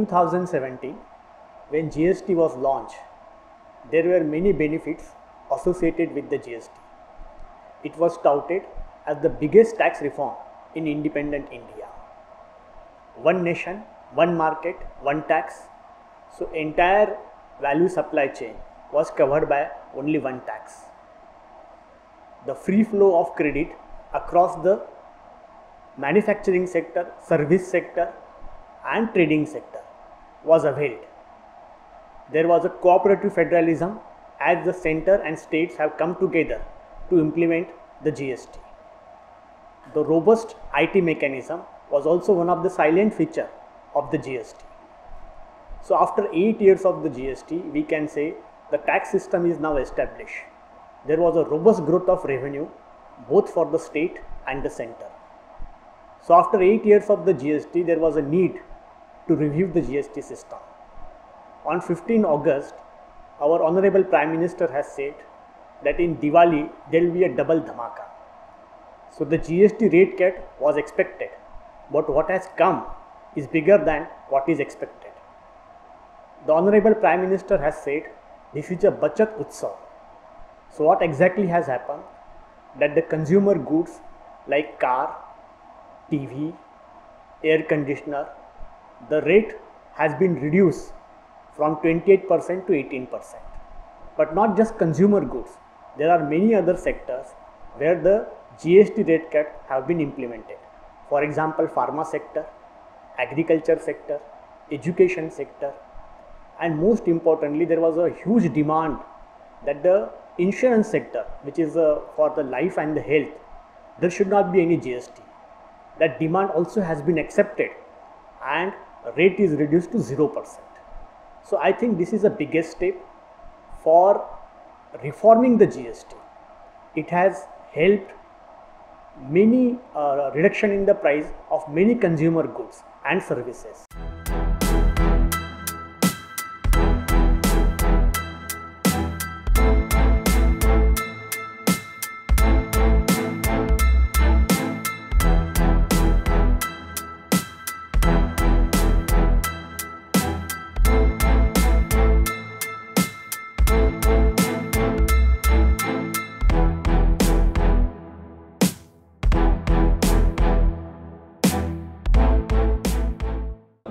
2017, when GST was launched, there were many benefits associated with the GST. It was touted as the biggest tax reform in independent India. One nation, one market, one tax. So entire value supply chain was covered by only one tax. The free flow of credit across the manufacturing sector, service sector and trading sector was availed. There was a cooperative federalism as the center and states have come together to implement the GST. The robust IT mechanism was also one of the silent features of the GST. So after 8 years of the GST, we can say the tax system is now established. There was a robust growth of revenue both for the state and the center. So after 8 years of the GST, there was a need to review the GST system. On 15 August, our Honorable Prime Minister has said that in Diwali there will be a double dhamaka. So the GST rate cut was expected, but what has come is bigger than what is expected. The Honorable Prime Minister has said this is a Bachat Utsav. So what exactly has happened? That the consumer goods like car, TV, air conditioner, the rate has been reduced from 28% to 18%. But not just consumer goods, there are many other sectors where the GST rate cut have been implemented. For example, pharma sector, agriculture sector, education sector, and most importantly, there was a huge demand that the insurance sector, which is for the life and the health, there should not be any GST. That demand also has been accepted and rate is reduced to 0%. So I think this is the biggest step for reforming the GST. It has helped many reduction in the price of many consumer goods and services.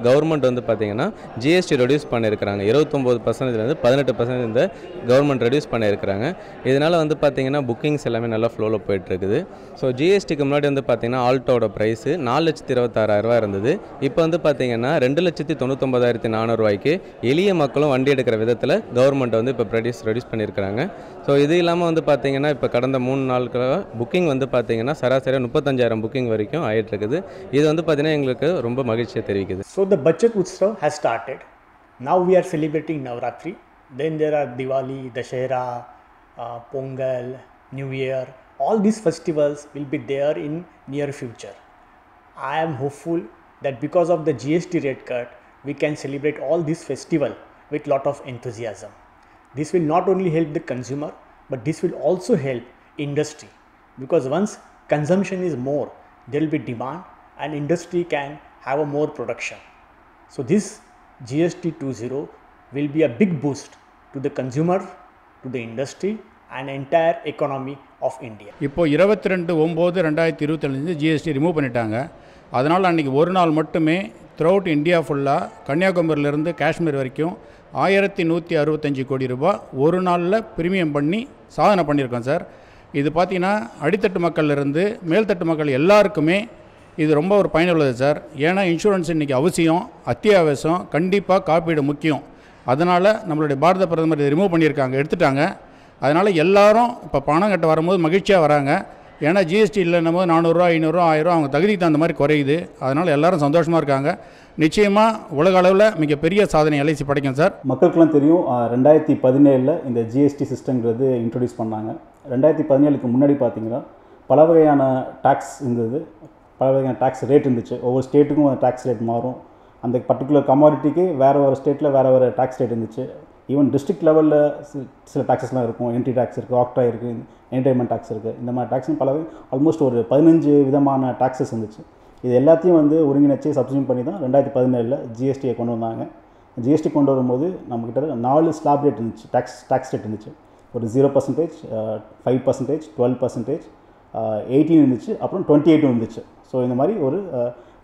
Government வந்து பார்த்தீங்கன்னா GST reduce பண்ணியிருக்கிறாங்க. 29% 18% இந்த government reduce பண்ணியிருக்கிறாங்க. இதனால் வந்து பார்த்தீங்கன்னா bookings எல்லாமே நல்லா ஃப்ளோவில் போயிட்டுருக்குது. ஸோ ஜிஎஸ்டிக்கு முன்னாடி வந்து பார்த்தீங்கன்னா ஆல்ட்டோட ப்ரைஸு 4,26,000 இருந்தது. இப்போ வந்து பார்த்தீங்கன்னா 2,99,400 எளிய மக்களும் வண்டி எடுக்கிற விதத்தில் கவர்மெண்ட் வந்து இப்போ ரெடியூஸ் பண்ணியிருக்கிறாங்க. ஸோ இது இல்லாமல் வந்து பார்த்தீங்கன்னா இப்போ கடந்த 3 நாட்களாக புக்கிங் வந்து பார்த்தீங்கன்னா சராசரியாக 35,000 புக்கிங் வரைக்கும் ஆகிட்டுருக்குது. இது வந்து பார்த்தீங்கன்னா எங்களுக்கு ரொம்ப மகிழ்ச்சியை தெரிவிக்குது. So the Bachat Utsav has started. Now we are celebrating Navratri. Then there are Diwali, Dashera, Pongal, New Year. All these festivals will be there in near future. I am hopeful that because of the GST rate cut, we can celebrate all these festivals with lot of enthusiasm. This will not only help the consumer, but this will also help industry. Because once consumption is more, there will be demand and industry can have a more production. So this GST 2.0 will be a big boost to the consumer, to the industry and entire economy of India. இப்போ 22/9/2025 GST remove பண்ணிட்டாங்க. அதனால் அன்றைக்கி ஒரு நாள் மட்டுமே throughout India ஃபுல்லாக கன்னியாகுமரியிலேருந்து காஷ்மீர் வரைக்கும் 1165 கோடி ரூபாய் ஒரு நாளில் பிரீமியம் பண்ணி சாதனை பண்ணியிருக்கோம் சார். இது பார்த்திங்கன்னா அடித்தட்டு மக்கள்லேருந்து மேல்தட்டு மக்கள் எல்லாருக்குமே இது ரொம்ப ஒரு பயனுள்ளது சார். ஏன்னா இன்சூரன்ஸ் இன்றைக்கி அவசியம், அத்தியாவசியம், கண்டிப்பாக காப்பீடு முக்கியம். அதனால் நம்மளுடைய பாரத பிரதமர் இதை ரிமூவ் பண்ணியிருக்காங்க, எடுத்துட்டாங்க. அதனால் எல்லாரும் இப்போ பணம் கட்ட வரும்போது மகிழ்ச்சியாக வராங்க. ஏன்னா ஜிஎஸ்டி இல்லைன்னும் போது 400 ரூபா 500 ரூபா 1000 ரூபா அவங்க தகுதிக்கு தகுந்த மாதிரி குறையுது. அதனால் எல்லோரும் சந்தோஷமாக இருக்காங்க. நிச்சயமாக உலக அளவில் மிகப்பெரிய சாதனை எல்ஐசி படைக்கும் சார். மக்களுக்கெல்லாம் தெரியும் 2017 இந்த ஜிஎஸ்டி சிஸ்டங்கிறது இன்ட்ரடியூஸ் பண்ணாங்க. 2017க்கு முன்னாடி பார்த்திங்கன்னா பல வகையான டேக்ஸ் இருந்தது, பல வகையான டேக்ஸ் ரேட் இருந்துச்சு. ஒவ்வொரு ஸ்டேட்டுக்கும் அந்த டேக்ஸ் ரேட் மாறும். அந்த பர்டிகுலர் கமாடிட்டிக்கு வேறு ஒரு ஸ்டேட்டில் வேறு டேக்ஸ் ரேட் இருந்துச்சு. ஈவன் டிஸ்ட்ரிக்ட் லெவலில் சில டேக்ஸஸ்லாம் இருக்கும். என்ட்ரி டேக்ஸ் இருக்குது, ஆக்டாய் இருக்குது, என்டர்டைன்மெண்ட் டேக்ஸ் இருக்குது. இந்த மாதிரி டேக்ஸ்னு பல ஆல்மோஸ்ட் ஒரு 15 விதமான டேக்ஸஸ் இருந்துச்சு. இது எல்லாத்தையும் வந்து ஒருங்கிணைச்சி சப்ஸ்டியூட் பண்ணி தான் 2017 ஜிஎஸ்டியை கொண்டு வந்தாங்க. ஜிஎஸ்டி கொண்டு வரும்போது நம்மக்கிட்ட 4 ஸ்லாப் ரேட் இருந்துச்சு, டேக்ஸ் ரேட் இருந்துச்சு. ஒரு 0%, 5%, 12%, 18 இருந்துச்சு, அப்புறம் 28 இருந்துச்சு. ஸோ இந்த மாதிரி ஒரு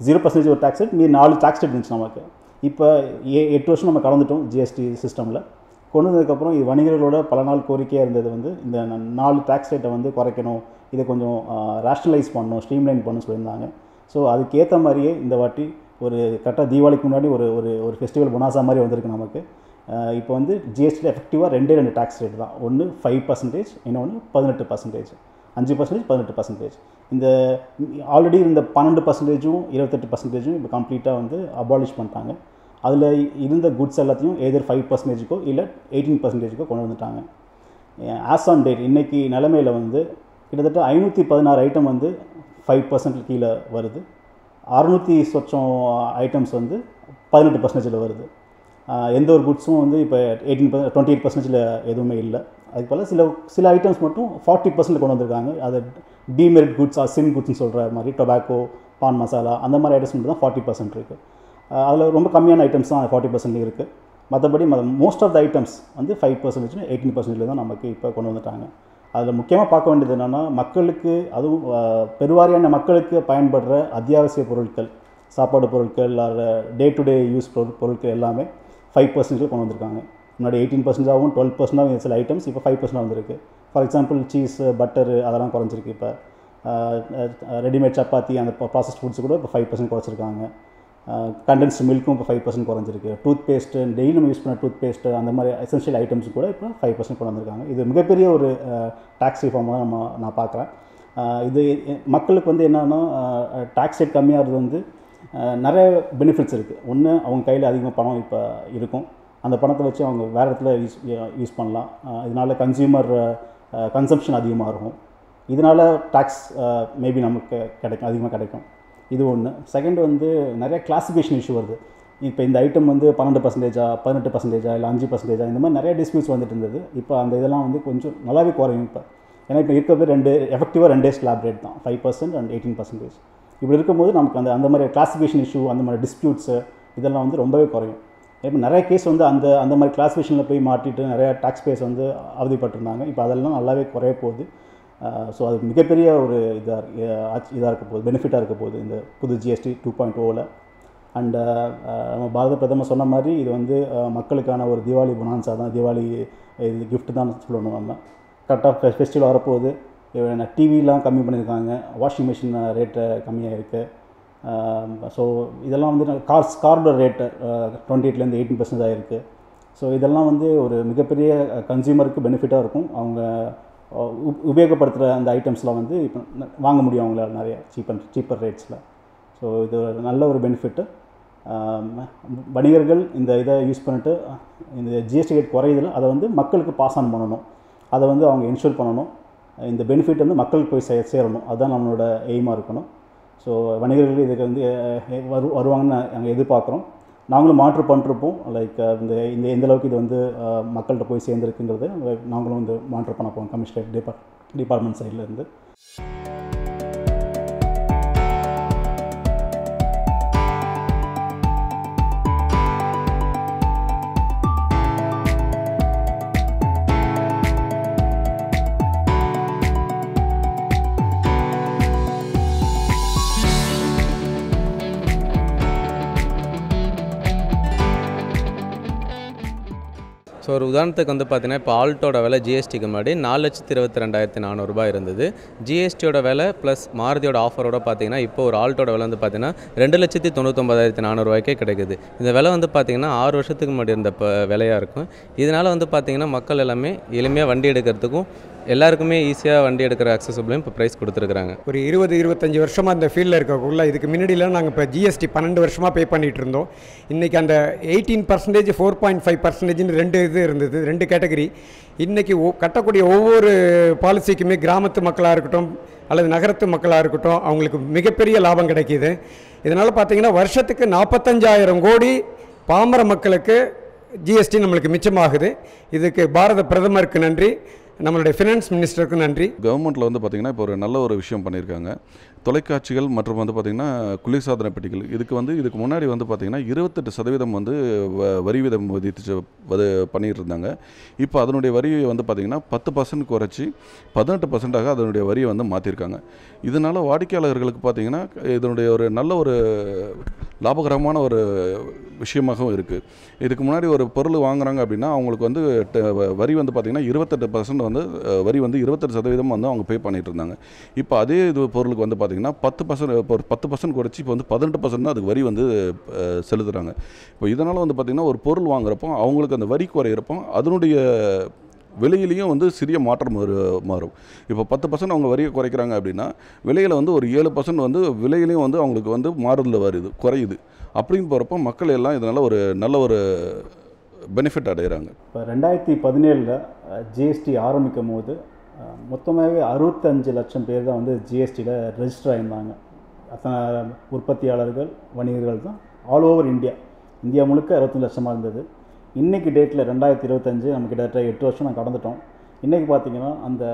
0% ஒரு டேக்ஸ் ரேட், மீதி 4 டேக்ஸ் ரேட் இருந்துச்சு நமக்கு. இப்போ 8 வருஷம் நம்ம கடந்துட்டோம் ஜிஎஸ்டி சிஸ்டமில். கொண்டு வந்ததுக்கப்புறம் இது வணிகர்களோட பல நாள் கோரிக்கையாக இருந்தது வந்து இந்த 4 டேக்ஸ் ரேட்டை வந்து குறைக்கணும், இதை கொஞ்சம் ரேஷ்னலைஸ் பண்ணணும், ஸ்ட்ரீம்லைன் பண்ணணும்னு சொல்லியிருந்தாங்க. ஸோ அதுக்கேற்ற மாதிரியே இந்த வாட்டி ஒரு கரெக்டாக தீபாவளிக்கு முன்னாடி ஒரு ஒரு ஃபெஸ்டிவல் பொனாசா மாதிரி வந்திருக்கு நமக்கு. இப்போ வந்து ஜிஎஸ்டி எஃபெக்டிவாக 2 டேக்ஸ் ரேட் தான். ஒன்று 5%, இன்னொன்று 18%. 5%, 18%. இந்த ஆல்ரெடி இந்த 12%, 28% இப்போ கம்ப்ளீட்டாக வந்து அபாலிஷ் பண்ணிட்டாங்க. அதில் இருந்த குட்ஸ் எல்லாத்தையும் எதர் 5%க்கோ இல்லை 18%க்கோ கொண்டு வந்துட்டாங்க. ஆஸ் ஆன் டேட் இன்றைக்கி நிலைமையில் வந்து கிட்டத்தட்ட 516 ஐட்டம் வந்து 5% கீழே வருது. 600 சொச்சம் ஐட்டம்ஸ் வந்து 18% வருது. எந்த ஒரு குட்ஸும் வந்து இப்போ 28% எதுவுமே இல்லை. அதுக்கு பதிலாக சில ஐட்டம்ஸ் மட்டும் 40% கொண்டு வந்திருக்காங்க. அது டிமெரிட் குட்ஸ், சின் குட்ஸ்னு சொல்கிற மாதிரி டொபாக்கோ, பான் மசாலா அந்த மாதிரி ஐட்டம்ஸ் மட்டும் தான் 40% இருக்குது. அதில் ரொம்ப கம்மியான ஐட்டம்ஸ் தான் 40% இருக்குது. மற்றபடி மோஸ்ட் ஆஃப் த ஐட்டம்ஸ் வந்து 5%, 18% தான் நமக்கு இப்போ கொண்டு வந்துட்டாங்க. அதில் முக்கியமாக பார்க்க வேண்டியது என்னென்னா, மக்களுக்கு அதுவும் பெருவாரியான மக்களுக்கு பயன்படுற அத்தியாவசிய பொருட்கள், சாப்பாடு பொருட்கள், டே டு டே யூஸ் பொருட்கள் எல்லாமே 5% கொண்டு வந்திருக்காங்க. முன்னாடி 18%ஆகவும் 12%ஆகவும் சில ஐட்டம்ஸ் இப்போ 5% வந்திருக்கு. ஃபார் எக்ஸாம்பிள் சீஸ், பட்டரு அதெல்லாம் குறைஞ்சிருக்கு. இப்போ ரெடிமேட் சப்பாத்தி, அந்த ப்ராசஸ்ட் ஃபுட்ஸ் கூட இப்போ 5% குறைச்சிருக்காங்க. கண்டென்ஸ்டு மில்க்கும் இப்போ 5% குறைஞ்சிருக்கு. டூத் பேஸ்ட்டு, டெய்லி நம்ம யூஸ் பண்ண டூத் பேஸ்ட்டு, அந்த மாதிரி எசென்ஷியல் ஐட்டம்ஸ் கூட இப்போ 5% கொண்டு வந்திருக்காங்க. இது மிகப்பெரிய ஒரு டேக்ஸ் ரிஃபார்மாக நான் பார்க்குறேன். இது மக்களுக்கு வந்து என்னென்னா, டேக்ஸ் ரேட் கம்மியாகிறது வந்து நிறைய பெனிஃபிட்ஸ் இருக்குது. ஒன்று, அவங்க கையில் அதிகமாக பணம் இப்போ இருக்கும். அந்த பணத்தை வச்சு அவங்க வேறு இடத்துல யூஸ் பண்ணலாம். இதனால் கன்சியூமர் கன்சம்ஷன் அதிகமாக இருக்கும். இதனால் டேக்ஸ் மேபி நமக்கு அதிகமாக கிடைக்கும். இது ஒன்று. செகண்ட் வந்து நிறைய கிளாஸிஃபிகேஷன் இஷ்யூ வருது. இப்போ இந்த ஐட்டம் வந்து 12%, 18% இல்லை 5% இந்த மாதிரி நிறைய டிஸ்பியூட்ஸ் வந்துட்டு இருந்தது. இப்போ அந்த இதெல்லாம் வந்து கொஞ்சம் நல்லாவே குறையும் இப்போ. ஏன்னா இப்போ இருக்கிறது எஃபெக்டிவாக 2 ஸ்லாப் ரேட் தான், 5% and 18%. இப்படி இருக்கும்போது நமக்கு அந்த மாதிரி கிளாஸிஃபிகேஷன் இஷ்யூ, அந்த மாதிரி டிஸ்பியூட்ஸு இதெல்லாம் வந்து ரொம்பவே குறையும். இப்போ நிறைய கேஸ் வந்து அந்த மாதிரி கிளாஸிஃபிகேஷனில் போய் மாட்டிட்டு நிறைய டேக்ஸ் பேஸ் வந்து அவதிப்பட்டிருந்தாங்க. இப்போ அதெல்லாம் நல்லாவே குறைய போகுது. ஸோ அது மிகப்பெரிய ஒரு இதாக இருக்க போகுது, பெனிஃபிட்டாக இருக்க போகுது இந்த புது ஜிஎஸ்டி 2.0. அண்டு நம்ம பாரத பிரதமர் சொன்ன மாதிரி இது வந்து மக்களுக்கான ஒரு தீபாவளி பொனான்சா தான், தீபாவளி இது கிஃப்ட் தான் சொல்லணும். நம்ம கரெக்டாக ஃபெஸ்டிவல் வரப்போகுது. டிவிலாம் கம்மி பண்ணியிருக்காங்க, வாஷிங் மிஷின் ரேட்டு கம்மியாக இருக்குது. ஸோ இதெல்லாம் வந்து கார்போட ரேட்டு 28% 18% ஆகிருக்கு. ஸோ இதெல்லாம் வந்து ஒரு மிகப்பெரிய கன்சியூமருக்கு பெனிஃபிட்டாக இருக்கும். அவங்க உபயோகப்படுத்துகிற அந்த ஐட்டம்ஸ்லாம் வந்து இப்போ வாங்க முடியும் அவங்களால நிறைய சீப்பர் ரேட்ஸில். ஸோ இது நல்ல ஒரு பெனிஃபிட்டு. வணிகர்கள் இந்த இதை யூஸ் பண்ணிட்டு இந்த ஜிஎஸ்டி ரேட் குறையுதில் அதை வந்து மக்களுக்கு பாஸ் ஆன் பண்ணணும், அதை வந்து அவங்க என்ஷூர் பண்ணணும். இந்த பெனிஃபிட் வந்து மக்களுக்கு போய் சேரணும், அதுதான் நம்மளோட எய்மாக இருக்கணும். ஸோ வணிகர்கள் இதுக்கு வந்து வருவாங்கன்னு நாங்கள் எதிர்பார்க்குறோம். நாங்களும் மாற்று பண்ணிருப்போம். லைக் இந்த எந்த அளவுக்கு இது வந்து மக்கள்கிட்ட போய் சேர்ந்துருக்குங்கிறது நாங்களும் வந்து மாற்று பண்ண போவோம் கமிஷனர் டிபார்ட்மெண்ட் சைட்லேருந்து. ஸோ ஒரு உதாரணத்துக்கு வந்து பார்த்தீங்கன்னா, இப்போ ஆல்ட்டோட விலை ஜிஎஸ்டிக்கு முன்னாடி 4,22,400 இருந்தது. ஜிஎஸ்டியோட விலை ப்ளஸ் மாருதியோட ஆஃபரோட பார்த்தீங்கன்னா இப்போ ஒரு ஆல்ட்டோட விலை வந்து பார்த்தீங்கன்னா 2,99,400 கிடைக்குது. இந்த விலை வந்து பார்த்தீங்கன்னா 6 வருஷத்துக்கு முன்னாடி இருந்த விலையாக இருக்கும். இதனால் வந்து பார்த்தீங்கன்னா மக்கள் எல்லாமே எளிமையாக வண்டி எடுக்கிறதுக்கும் எல்லாருக்குமே ஈஸியாக வண்டி எடுக்கிற அக்சசபிளும் இப்போ ப்ரைஸ் கொடுத்துருக்குறாங்க. ஒரு 20-25 வருஷமாக அந்த ஃபீல்டில் இருக்கக்குள்ள இதுக்கு முன்னாடிலாம் நாங்கள் இப்போ ஜிஎஸ்டி 12 வருஷமாக பே பண்ணிகிட்டு இருந்தோம். இன்றைக்கி அந்த 18%, 4.5% 2 இது இருந்தது, 2 கேட்டகரி. இன்றைக்கி கட்டக்கூடிய ஒவ்வொரு பாலிசிக்குமே கிராமத்து மக்களாக இருக்கட்டும் அல்லது நகரத்து மக்களாக இருக்கட்டும் அவங்களுக்கு மிகப்பெரிய லாபம் கிடைக்கிது. இதனால் பார்த்திங்கன்னா வருஷத்துக்கு 45,000 கோடி பாமர மக்களுக்கு ஜிஎஸ்டி நம்மளுக்கு மிச்சமாகுது. இதுக்கு பாரத பிரதமருக்கு நன்றி, நம்மளுடைய ஃபினான்ஸ் மினிஸ்டருக்கு நன்றி. கவர்மெண்ட்டில் வந்து பார்த்திங்கன்னா இப்போ ஒரு நல்ல ஒரு விஷயம் பண்ணியிருக்காங்க. தொலைக்காட்சிகள் மற்றும் வந்து பார்த்திங்கன்னா குளிர்சாதன பெட்டிகள் இதுக்கு முன்னாடி வந்து பார்த்திங்கன்னா 28% வந்து வரி விதம் விதித்து பண்ணிகிட்டு இருந்தாங்க. இப்போ அதனுடைய வரியை வந்து பார்த்திங்கன்னா 10% குறைச்சி 18%ஆக அதனுடைய வரியை வந்து மாற்றிருக்காங்க. இதனால் வாடிக்கையாளர்களுக்கு பார்த்திங்கன்னா இதனுடைய ஒரு நல்ல ஒரு லாபகரமான ஒரு விஷயமாகவும் இருக்குது. இதுக்கு முன்னாடி ஒரு பொருள் வாங்குறாங்க அப்படின்னா அவங்களுக்கு வந்து வரி வந்து பார்த்திங்கன்னா 28% வந்து வரி வந்து 28% வந்து அவங்க பே பண்ணிகிட்டு இருந்தாங்க. இப்போ அதே இது பொருளுக்கு வந்து பார்த்திங்கன்னா 10% குறைச்சி இப்போ வந்து 18% தான் அதுக்கு வரி வந்து செலுத்துகிறாங்க. இப்போ இதனால் வந்து பார்த்திங்கன்னா ஒரு பொருள் வாங்குறப்போ அவங்களுக்கு அந்த வரி குறையிறப்போ அதனுடைய விலையிலையும் வந்து சிறிய மாற்றம் மாறும். இப்போ 10% அவங்க வரியை குறைக்கிறாங்க அப்படின்னா விலையில் வந்து ஒரு 7% வந்து விலையிலையும் வந்து அவங்களுக்கு வந்து மாறுதல் குறையுது. அப்படின்னு போகிறப்போ மக்கள் எல்லாம் இதனால் ஒரு நல்ல ஒரு பெனிஃபிட் அடைகிறாங்க. இப்போ 2017 ஜிஎஸ்டி ஆரம்பிக்கும் போது மொத்தமாகவே 65 லட்சம் பேர் தான் வந்து ஜிஎஸ்டியில் ரெஜிஸ்டர் ஆகியிருந்தாங்க. உற்பத்தியாளர்கள், வணிகர்கள் தான் ஆல் ஓவர் இந்தியா முழுக்க 65 லட்சமாக இருந்தது. இன்றைக்கி டேட்டில் 2025 நம்ம கிட்டத்தட்ட 8 வருஷம் நான் கடந்துட்டோம். இன்றைக்கி பார்த்திங்கன்னா அந்த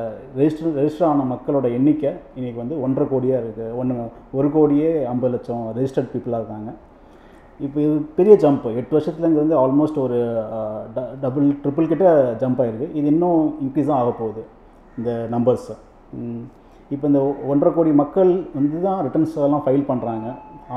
ரெஜிஸ்டர் ஆன மக்களோட எண்ணிக்கை இன்றைக்கி வந்து 1.5 கோடியாக இருக்குது. 1,50,00,000 ரெஜிஸ்டர்ட் பீப்புளாக இருக்காங்க. இப்போ இது பெரிய ஜம்ப். 8 வருஷத்துல இங்கே வந்து ஆல்மோஸ்ட் ஒரு ட்ரிபிள் கிட்ட ஜம்ப் ஆகிருக்கு. இது இன்னும் இன்க்ரீஸ் தான் ஆக போகுது இந்த நம்பர்ஸ். இப்போ இந்த 1.5 கோடி மக்கள் வந்து தான் ரிட்டர்ன்ஸ் எல்லாம் ஃபைல் பண்ணுறாங்க.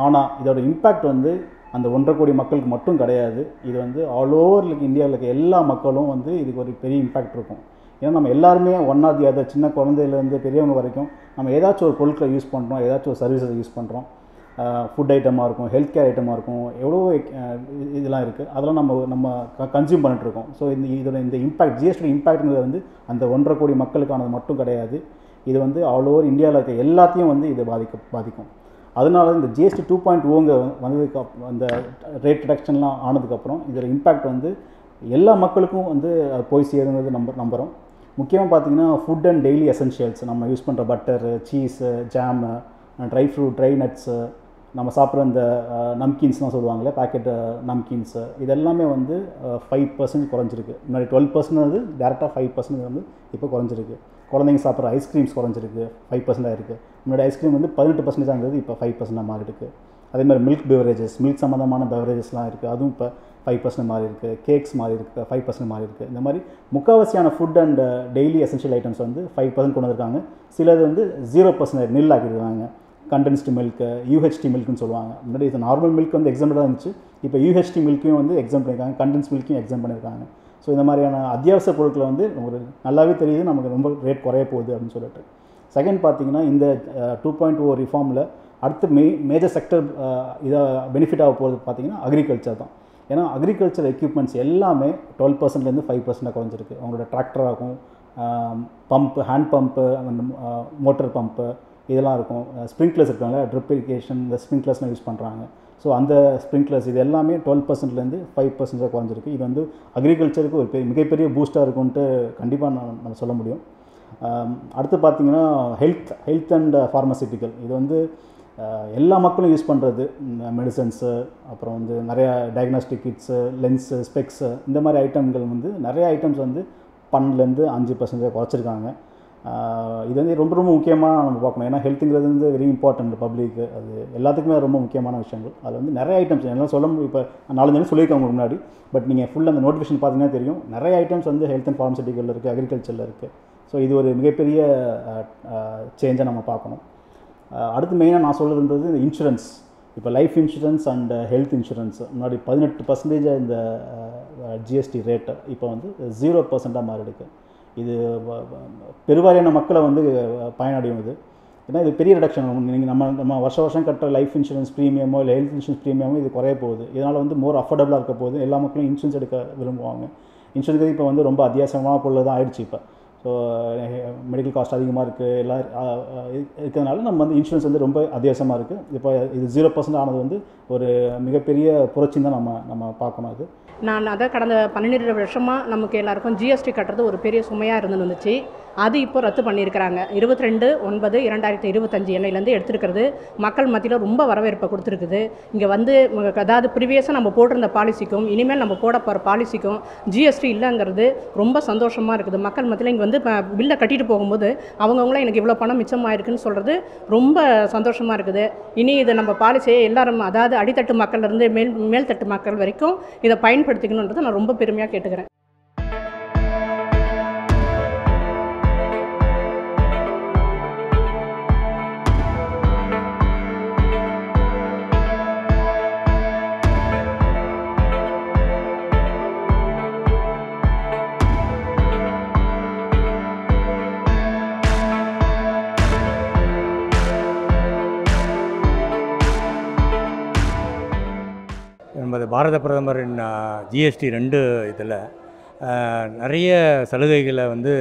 ஆனால் இதோட இம்பேக்ட் வந்து அந்த 1.5 கோடி மக்களுக்கு மட்டும் கிடையாது. இது வந்து ஆல் ஓவர் இந்தியாவில் இருக்க எல்லா மக்களும் வந்து இதுக்கு ஒரு பெரிய இம்பேக்ட் இருக்கும். ஏன்னா நம்ம எல்லாருமே ஒன் ஆர் தி அதர், சின்ன குழந்தையிலேருந்து பெரியவங்க வரைக்கும் நம்ம ஏதாச்சும் ஒரு பொருட்களை யூஸ் பண்ணுறோம், ஏதாச்சும் ஒரு சர்வீஸை யூஸ் பண்ணுறோம். ஃபுட் ஐட்டமாக இருக்கும், ஹெல்த் கேர் ஐட்டமாக இருக்கும், எவ்வளோ இதெல்லாம் இருக்குது. அதெல்லாம் நம்ம கன்சியூம் பண்ணிட்டுருக்கோம். ஸோ இந்த இம்பேக்ட், ஜிஎஸ்டி இம்பேக்ட்ங்கிறது வந்து அந்த 1.5 கோடி மக்களுக்கானது மட்டும் கிடையாது. இது வந்து ஆல் ஓவர் இந்தியாவில் இருக்க எல்லாத்தையும் வந்து இது பாதிக்கும். அதனால இந்த ஜிஎஸ்டி 2.0 வந்ததுக்கு அந்த ரேட் ரிடக்ஷன்லாம் ஆனதுக்கப்புறம் இதோட இம்பேக்ட் வந்து எல்லா மக்களுக்கும் வந்து போய் சேருங்கிறது நம்புகிறோம். முக்கியமாக பார்த்திங்கன்னா ஃபுட் அண்ட் டெய்லி எசென்ஷியல்ஸ், நம்ம யூஸ் பண்ணுற butter, cheese, jam, dry fruit, try nuts, நம்ம சாப்பிட்ற இந்த நம்கின்ஸ்லாம் சொல்லுவாங்களே, பேக்கெட் நம்கின்ஸு, இதெல்லாமே வந்து 5% குறைஞ்சிருக்கு. முன்னாடி 12% வந்து டேரெக்டாக 5% வந்து இப்போ குறைஞ்சிருக்கு. குழந்தைங்க சாப்பிட்ற ஐஸ்கிரீம்ஸ் குறைஞ்சிருக்கு, 5% ஆகிருக்கு. முன்னாடி ஐஸ்கிரீம் வந்து 18% இருந்தது, இப்போ 5% மாறி இருக்குது. அதேமாதிரி மில்க் பெவரேஜஸ், மில்க் சம்மந்தமான பெவரேஜஸ்லாம் இருக்குது, அதுவும் இப்போ 5% மாறி இருக்குது. கேக்ஸ் மாறி இருக்குது, 5% மாறி இருக்குது. இந்த மாதிரி முக்கால்வாசியான food and daily essential items வந்து 5% கொண்டு வந்திருக்காங்க. சிலது வந்து 0% நில் ஆக்கிடுவாங்க. கண்டென்ஸ்டு மில்க்கு, யூஹெச்டி மில்க்குன்னு சொல்லுவாங்க. முன்னாடி இது நார்மல் மில்க் வந்து எக்ஸாம்பிளாக இருந்துச்சு, இப்போ யூஹெச்டி மில்க்கையும் வந்து எக்ஸாம் பண்ணியிருக்காங்க, கண்டென்ஸ் மில்க்கையும் எக்ஸாம் பண்ணியிருக்காங்க. ஸோ இந்த மாதிரியான அத்தியாவசிய பொருட்களை வந்து ஒரு நல்லாவே தெரியுது நமக்கு ரொம்ப ரேட் குறைய போகுது அப்படின்னு சொல்லிட்டு. செகண்ட் பார்த்திங்கன்னா இந்த 2.0 ரிஃபார்மில் அடுத்து மேஜர் செக்டர் இதை பெனிஃபிட் ஆக போகிறது பார்த்திங்கன்னா அக்ரிகல்ச்சர் தான். ஏன்னா அக்ரிகல்ச்சர் எக்யூப்மெண்ட்ஸ் எல்லாமே 12%லேருந்து 5% குறைஞ்சிருக்கு. அவங்களோட டிராக்டராகும், pump, hand pump, motor pump இதெல்லாம் இருக்கும். ஸ்ப்ரிங்க்லர்ஸ் இருக்காங்க, ட்ரிப் இரிகேஷன், இந்த ஸ்ப்ரிங்க்லர்ஸ்லாம் யூஸ் பண்ணுறாங்க. ஸோ அந்த ஸ்ப்ரிங்க்லர்ஸ் இது எல்லாமே 12%லேருந்து 5% குறைஞ்சிருக்கு. இது வந்து அக்ரிகல்ச்சருக்கு ஒரு மிகப்பெரிய பூஸ்டாக இருக்கும்ன்ட்டு கண்டிப்பாக நம்ம சொல்ல முடியும். அடுத்து பார்த்திங்கன்னா ஹெல்த் அண்ட் ஃபார்மசிட்டிக்கல், இது வந்து எல்லா மக்களும் யூஸ் பண்ணுறது. மெடிசன்ஸு, அப்புறம் வந்து நிறையா டயக்னாஸ்டிக் கிட்ஸு, லென்ஸு, ஸ்பெக்ஸு, இந்த மாதிரி ஐட்டம்கள் வந்து நிறைய ஐட்டம்ஸ் வந்து 12லேருந்து 5% குறைச்சிருக்காங்க. இது வந்து ரொம்ப ரொம்ப முக்கியமாக நம்ம பார்க்கணும். ஏன்னா ஹெல்த்துங்கிறது வந்து வெரி இம்பார்ட்டன்ட் பப்ளிக்கு, அது எல்லாத்துக்குமே ரொம்ப முக்கியமான விஷயங்கள். அதில் வந்து நிறைய ஐட்டம்ஸ் எல்லாம் சொல்ல முடியும். இப்போ 4 நாள் சொல்லியிருக்காங்க முன்னாடி, பட் நீங்கள் ஃபுல் அந்த நோட்டிஃபிகேஷன் பார்த்தீங்கன்னா தெரியும். நிறைய ஐட்டம்ஸ் வந்து ஹெல்த் அண்ட் ஃபார்மசிட்டிக்கல் இருக்குது, அக்ரிகல்ச்சரில் இருக்குது. ஸோ இது ஒரு மிகப்பெரிய சேஞ்சாக நம்ம பார்க்கணும். அடுத்து மெயினாக நான் சொல்லுறது இந்த இன்சூரன்ஸ். இப்போ life insurance and health insurance முன்னாடி 18% இந்த ஜிஎஸ்டி ரேட்டு இப்போ வந்து 0% மாறிடுக்கு. இது பெருவாரியான மக்களை வந்து பயனடையும். ஏன்னா இது பெரிய ரிடக்ஷன். நீங்கள் நம்ம வருஷம் கட்டுற லைஃப் இன்சூரன்ஸ் ப்ரீமியமோ இல்லை ஹெல்த் இன்சூரன்ஸ் ப்ரீமியமோ இது குறைய போகுது. இதனால் வந்து மோர் அஃபோர்டபுளாக இருக்க போகுது. எல்லா மக்களும் இன்சூரன்ஸ் எடுக்க விரும்புவாங்க. இன்சூரன்ஸ் இப்போ வந்து ரொம்ப அத்தியாவசியமான பொருள் தான் ஆயிடுச்சு. இப்போ ஸோ மெடிக்கல் காஸ்ட் அதிகமாக இருக்குது, எல்லாம் இருக்கிறதுனால நம்ம வந்து இன்சூரன்ஸ் வந்து ரொம்ப அத்தியாவசியமாக இருக்குது. இப்போ இது 0% ஆனது வந்து ஒரு மிகப்பெரிய புரட்சின்னு தான் நம்ம பார்க்கணும். அது நான் அதான் கடந்த 12 வருஷமாக நமக்கு எல்லாருக்கும் ஜிஎஸ்டி கட்டுறது ஒரு பெரிய சுமையாக இருந்துச்சு. அது இப்போ ரத்து பண்ணியிருக்கிறாங்க. 22/9/2025 எண்ணெயிலேருந்து எடுத்துருக்கிறது மக்கள் மத்தியில் ரொம்ப வரவேற்பை கொடுத்துருக்குது. இங்கே வந்து அதாவது ப்ரீவியஸாக நம்ம போட்டிருந்த பாலிசிக்கும் இனிமேல் நம்ம போட போகிற பாலிசிக்கும் ஜிஎஸ்டி இல்லைங்கிறது ரொம்ப சந்தோஷமாக இருக்குது. மக்கள் மத்தியில் இங்கே வந்து பில்லை கட்டிட்டு போகும்போது அவங்கவுங்களாம் எனக்கு இவ்வளோ பணம் மிச்சமாயிருக்குன்னு சொல்கிறது ரொம்ப சந்தோஷமாக இருக்குது. இனி இதை நம்ம பாலிசியை எல்லாரும் அதாவது அடித்தட்டு மக்கள்லேருந்து மேல்தட்டு மக்கள் வரைக்கும் இதை பயன்படுத்திக்கணுன்றதை நான் ரொம்ப பெருமையாக கேட்டுக்கிறேன். நமது பாரத பிரதமரின் ஜிஎஸ்டி 2 இதில் நிறைய சலுகைகளை வந்து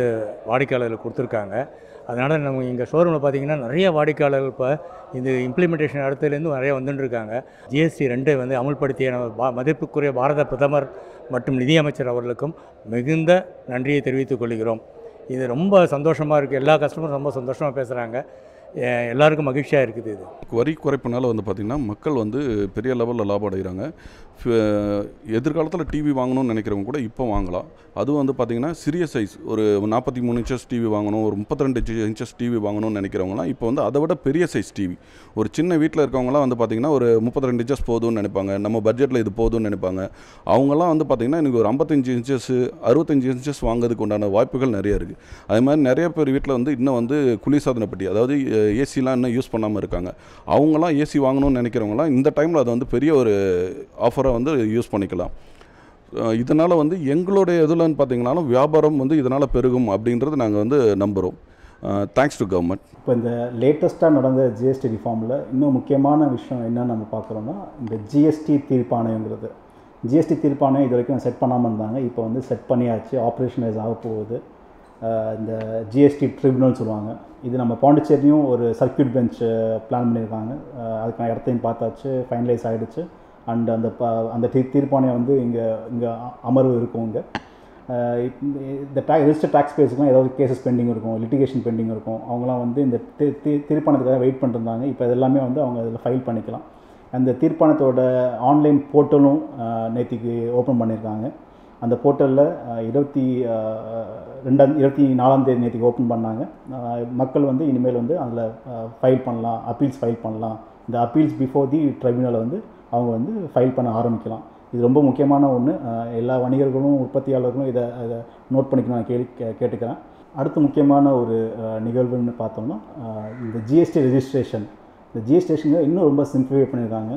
வாடிக்கையாளர்களுக்கு கொடுத்துருக்காங்க. அதனால் நம்ம இங்கே ஷோரூமில் பார்த்திங்கன்னா நிறைய வாடிக்கையாளர்கள் இப்போ இந்த இம்ப்ளிமெண்டேஷன் அடுத்ததுலேருந்து நிறைய வந்துட்டுருக்காங்க. ஜிஎஸ்டி 2 வந்து அமுல்படுத்திய நம்ம மதிப்புக்குரிய பாரத பிரதமர் மற்றும் நிதியமைச்சர் அவர்களுக்கும் மிகுந்த நன்றியை தெரிவித்துக் கொள்கிறோம். இது ரொம்ப சந்தோஷமாக இருக்குது. எல்லா கஸ்டமரும் ரொம்ப சந்தோஷமாக பேசுகிறாங்க. எல்லாருக்கும் மகிழ்ச்சியாக இருக்குது. இது வரி குறைப்புனால வந்து பார்த்திங்கன்னா மக்கள் வந்து பெரிய லெவலில் லாபம் அடைகிறாங்க. எதிர்காலத்தில் டிவி வாங்கணும்னு நினைக்கிறவங்க கூட இப்போ வாங்கலாம். அதுவும் வந்து பார்த்திங்கன்னா சிறிய சைஸ் ஒரு 43 இன்ச்சஸ் டிவி வாங்கணும், ஒரு 32 இன்ச்சஸ் டிவி வாங்கணும்னு நினைக்கிறவங்களாம் இப்போ வந்து அதை விட பெரிய சைஸ் டிவி ஒரு சின்ன வீட்டில் இருக்கவங்களாம் வந்து பார்த்திங்கன்னா ஒரு 32 இன்ச்சஸ் போதும்னு நினைப்பாங்க. நம்ம பட்ஜெட்டில் இது போதும்னு நினைப்பாங்க. அவங்களாம் வந்து பார்த்திங்கன்னா எனக்கு ஒரு 55 இன்ச்சஸ் 65 இன்ச்சஸ் வாங்குறதுக்கு உண்டான வாய்ப்புகள் நிறைய இருக்குது. அதே மாதிரி நிறைய பேர் வீட்டில் வந்து இன்னும் வந்து குளிர்சாதன பெட்டி அதாவது ஏசிலாம் இன்னும் யூஸ் பண்ணாமல் இருக்காங்க. அவங்களாம் ஏசி வாங்கணும்னு நினைக்கிறவங்களாம் இந்த டைமில் அதை வந்து பெரிய ஒரு ஆஃபராக வந்து யூஸ் பண்ணிக்கலாம். இதனால் வந்து எங்களுடைய இதுலன்னு பார்த்தீங்கன்னாலும் வியாபாரம் வந்து இதனால் பெருகும் அப்படின்றது நாங்கள் வந்து நம்புகிறோம். Thanks to government. இப்போ இந்த லேட்டஸ்ட்டாக நடந்த ஜிஎஸ்டி ரிஃபார்மில் இன்னும் முக்கியமான விஷயம் என்னென்னு நம்ம பார்க்குறோன்னா இந்த ஜிஎஸ்டி தீர்ப்பாணையங்கிறது. ஜிஎஸ்டி தீர்ப்பாணையம் இது வரைக்கும் செட் பண்ணாமல் இருந்தாங்க. இப்போ வந்து செட் பண்ணியாச்சு, ஆப்ரேஷனலைஸ் ஆக போகுது. இந்த ஜிஎஸ்டி ட்ரிபியூனல் சொல்லுவாங்க. இது நம்ம பாண்டிச்சேரியும் ஒரு சர்க்யூட் பெஞ்ச் பிளான் பண்ணியிருக்காங்க. அதுக்கான இடத்தையும் பார்த்தாச்சு, ஃபைனலைஸ் ஆகிடுச்சு. அண்ட் அந்த தீர்ப்பாணையம் வந்து இங்கே அமர்வு இருக்கும். இங்கே இந்த ரெஜிஸ்டர் டேக்ஸ் பேஸுக்குலாம் ஏதாவது கேசஸ் பெண்டிங் இருக்கும், லிட்டிகேஷன் பெண்டிங் இருக்கும். அவங்களாம் வந்து இந்த தீர்ப்பாணத்துக்காக வெயிட் பண்ணிருந்தாங்க. இப்போ இதெல்லாமே வந்து அவங்க அதில் ஃபைல் பண்ணிக்கலாம். அந்த தீர்ப்பாணத்தோட ஆன்லைன் போர்ட்டலும் நேற்றுக்கு ஓப்பன் பண்ணியிருக்காங்க. அந்த போர்ட்டலில் 24ஆம் தேதி நேற்றுக்கு ஓப்பன் பண்ணாங்க. மக்கள் வந்து இனிமேல் வந்து அதில் ஃபைல் பண்ணலாம், அப்பீல்ஸ் ஃபைல் பண்ணலாம். இந்த அப்பீல்ஸ் பிஃபோர் தி ட்ரைபியூனலை வந்து அவங்க வந்து ஃபைல் பண்ண ஆரம்பிக்கலாம். இது ரொம்ப முக்கியமான ஒன்று. எல்லா வணிகர்களும் உற்பத்தியாளர்களும் இதை நோட் பண்ணிக்கணும் நான் கேட்டுக்கிறேன். அடுத்து முக்கியமான ஒரு நிகழ்வுன்னு பார்த்தோம்னா இந்த ஜிஎஸ்டி ரெஜிஸ்ட்ரேஷன். இந்த ஜிஎஸ்டிரேஷனை இன்னும் ரொம்ப சிம்பிளிஃபை பண்ணியிருக்காங்க.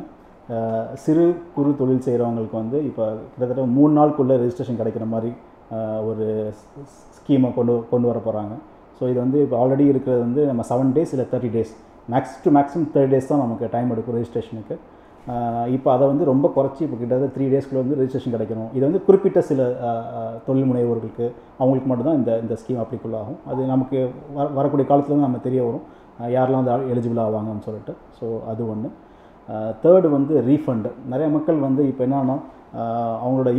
சிறு குறு தொழில் செய்கிறவங்களுக்கு வந்து இப்போ கிட்டத்தட்ட 3 நாளுக்குள்ளே ரெஜிஸ்ட்ரேஷன் கிடைக்கிற மாதிரி ஒரு ஸ்கீமை கொண்டு வர போகிறாங்க. ஸோ இது வந்து இப்போ ஆல்ரெடி இருக்கிறது வந்து நம்ம 7 டேஸ் இல்லை 30 டேஸ், மேக்ஸிமம் 30 டேஸ் தான் நமக்கு டைம் எடுக்கும் ரெஜிஸ்ட்ரேஷனுக்கு. இப்போ அதை வந்து ரொம்ப குறைச்சி இப்போ கிட்டத்தட்ட 3 டேஸ்க்குள்ளே வந்து ரெஜிஸ்ட்ரேஷன் கிடைக்கணும். இது வந்து குறிப்பிட்ட சில தொழில் முனைவோர்களுக்கு அவங்களுக்கு மட்டும்தான் இந்த ஸ்கீம் அப்ளிகபிள் ஆகும். அது நமக்கு வரக்கூடிய காலத்தில் தான் நம்ம தெரிய வரும் யாரெல்லாம் வந்து எலிஜிபிள் ஆவாங்கன்னு சொல்லிட்டு. ஸோ அது ஒன்று. தேர்டு வந்து ரீஃபண்டு. நிறைய மக்கள் வந்து இப்போ என்னன்னா அவங்களோட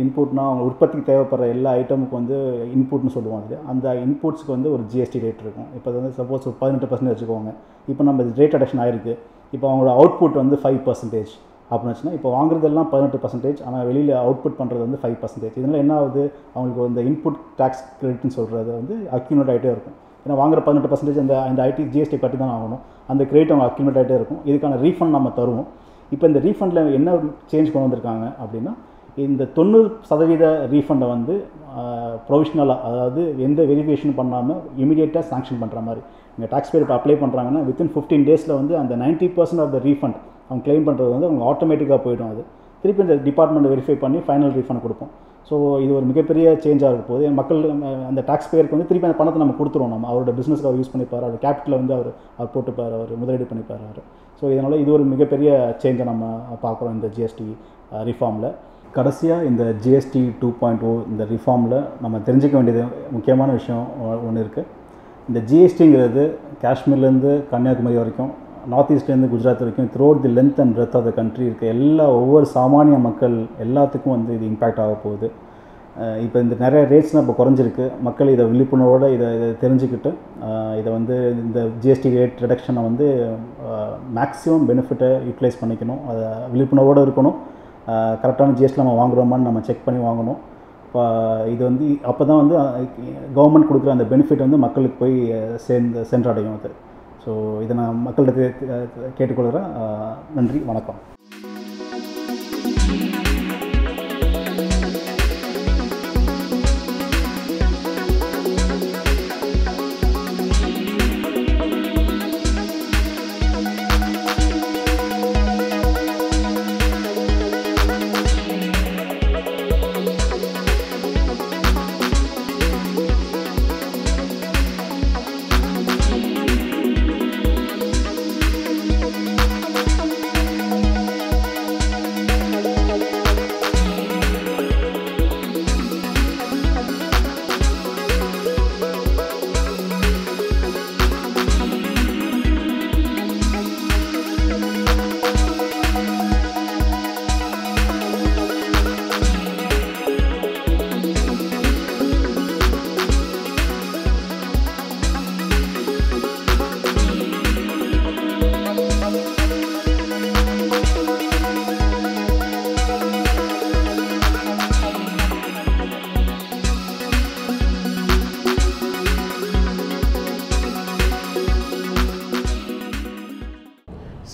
இன்புட்னால் அவங்க உற்பத்திக்கு தேவைப்படுற எல்லா ஐட்டமுக்கு வந்து இன்புட்னு சொல்லுவாங்க. அந்த இன்புட்ஸ்க்கு வந்து ஒரு ஜிஎஸ்டி ரேட் இருக்கும். இப்போ வந்து சப்போஸ் ஒரு 18% வச்சுக்கோங்க. இப்போ நம்ம ரேட் அடக்ஷன் ஆகிருக்கு. இப்போ அவங்களோட அவுட்புட் வந்து 5% அப்படின்னு வச்சுன்னா இப்போ வாங்குறதெல்லாம் 18%, ஆனால் வெளியில் அவுட்புட் பண்ணுறது வந்து 5%. இதனால் என்ன ஆகுது, அவங்களுக்கு வந்து இன்புட் டேக்ஸ் கிரெடிட்னு சொல்கிறது வந்து அக்யூமுலேட் ஆகிட்டே இருக்கும். ஏன்னா வாங்குற 18% அந்த ஐடி ஜிஎஸ்டி கட்டி தான் ஆகணும். அந்த கிரெடிட் அவங்க அக்யூமுலேட் ஆகிட்டே இருக்கும். இதுக்கான ரீஃபண்ட் நம்ம தருவோம். இப்போ இந்த ரீஃபண்டில் என்ன சேஞ்ச் கொண்டு வந்திருக்காங்க அப்படின்னா இந்த 90% ரீஃபண்டை வந்து ப்ரொவிஷ்னலாக, அதாவது எந்த வெரிஃபிகேஷன் பண்ணாமல் இமீடியட்டாக சாங்ஷன் பண்ணுற மாதிரி. இங்கே டேக்ஸ் பேர் இப்போ அப்ளை பண்ணுறாங்கன்னா வித்தின் 15 டேஸில் வந்து அந்த 90% ஆஃப் த ரீஃபண்ட் அவங்க கிளைம் பண்ணுறது வந்து அவங்க ஆட்டோமேட்டிக்காக போய்டும். அது திருப்பி இந்த டிபார்ட்மெண்ட்டை வெரிஃபை பண்ணி ஃபைனல் ரீஃபண்ட் கொடுப்போம். ஸோ இது ஒரு மிகப்பெரிய சேஞ்சாக இருக்க போது. மக்கள் அந்த டேக்ஸ் பேருக்கு வந்து திருப்பி அந்த பணத்தை நம்ம கொடுத்துருவோம். நம்ம அவரோட பிஸ்னஸ்க்கு அவர் யூஸ் பண்ணிப்பார், அவர் கேபிட்டலை வந்து அவர் போட்டுப்பார், அவர் முதலீடு பண்ணிப்பார் அவர். ஸோ இதனால் இது ஒரு மிகப்பெரிய சேஞ்சை நம்ம பார்க்குறோம் இந்த ஜிஎஸ்டி ரிஃபார்மில். கடைசியாக இந்த ஜிஎஸ்டி 2.0 இந்த ரிஃபார்மில் நம்ம தெரிஞ்சிக்க வேண்டியது முக்கியமான விஷயம் ஒன்று இருக்குது. இந்த ஜிஎஸ்டிங்கிறது காஷ்மீர்லேருந்து கன்னியாகுமரி வரைக்கும் நார்த் ஈஸ்ட்லேருந்து குஜராத் வரைக்கும் throughout the length and breadth of the country இருக்க ஒவ்வொரு சாமானிய மக்கள் எல்லாத்துக்கும் வந்து இது இம்பேக்ட் ஆக போகுது. இப்போ இந்த நிறைய ரேட்ஸ்லாம் இப்போ குறைஞ்சிருக்கு. மக்கள் இதை விழிப்புணர்வோடு இதை தெரிஞ்சுக்கிட்டு இதை வந்து இந்த ஜிஎஸ்டி ரேட் ரிடக்ஷனை வந்து மேக்ஸிமம் பெனிஃபிட்டை யூட்டிலைஸ் பண்ணிக்கணும். அதை விழிப்புணர்வோடு இருக்கணும். கரெக்டான ஜிஎஸ்டி நம்ம வாங்குகிறோமான்னு நம்ம செக் பண்ணி வாங்கணும். இது வந்து அப்போ தான் வந்து கவர்மெண்ட் கொடுக்குற அந்த பெனிஃபிட் வந்து மக்களுக்கு போய் சென்றடையும் அது. ஸோ இதை நான் மக்கள்கிட்ட கேட்டுக்கொள்கிறேன். நன்றி, வணக்கம்.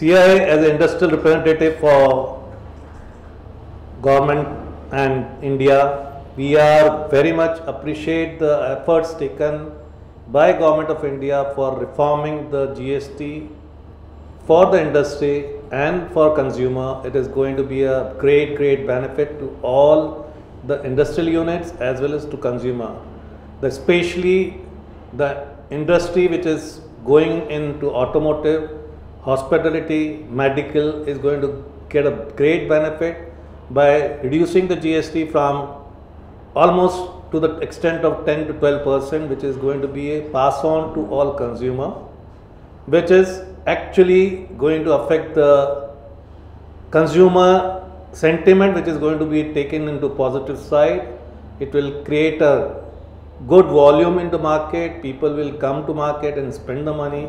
CI as an industrial representative for government and India, we are very much appreciate the efforts taken by Government of India for reforming the GST for the industry and for consumer. It is going to be a great benefit to all the industrial units as well as to consumer. Especially the industry which is going into automotive, hospitality, medical is going to get a great benefit by reducing the GST from almost to the extent of 10 to 12%, which is going to be a pass on to all consumer, which is actually going to affect the consumer sentiment, which is going to be taken into positive side. It will create a good volume in the market. People will come to market and spend the money,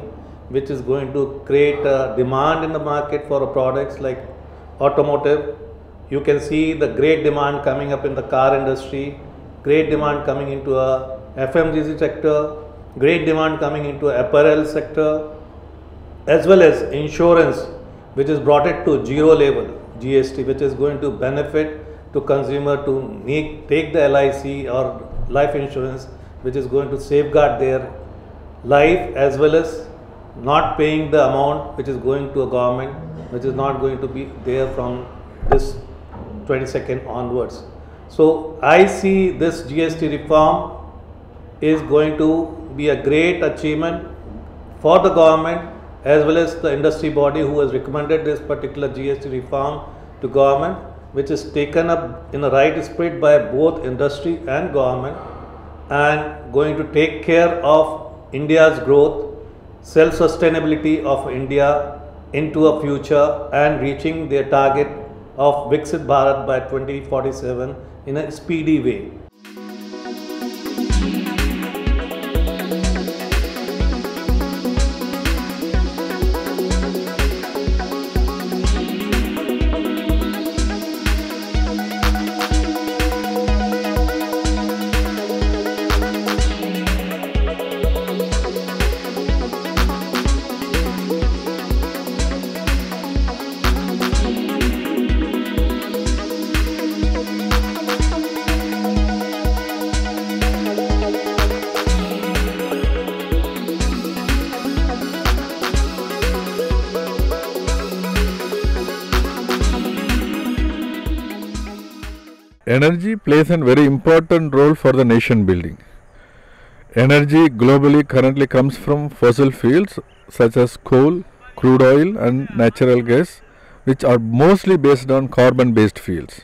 which is going to create a demand in the market for products like automotive. You can see the great demand coming up in the car industry, great demand coming into a FMCG sector, great demand coming into apparel sector, as well as insurance, which is brought it to zero level GST, which is going to benefit to consumer to take the LIC or life insurance, which is going to safeguard their life, as well as not paying the amount which is going to a government, which is not going to be there from this 22nd onwards. So I see this GST reform is going to be a great achievement for the government as well as the industry body who has recommended this particular GST reform to government, which is taken up in the right spirit by both industry and government, and going to take care of India's growth, self-sustainability of India into a future, and reaching their target of Viksit Bharat by 2047 in a speedy way. Energy plays a very important role for the nation building. Energy globally currently comes from fossil fuels such as coal, crude oil and natural gas, which are mostly based on carbon-based fuels.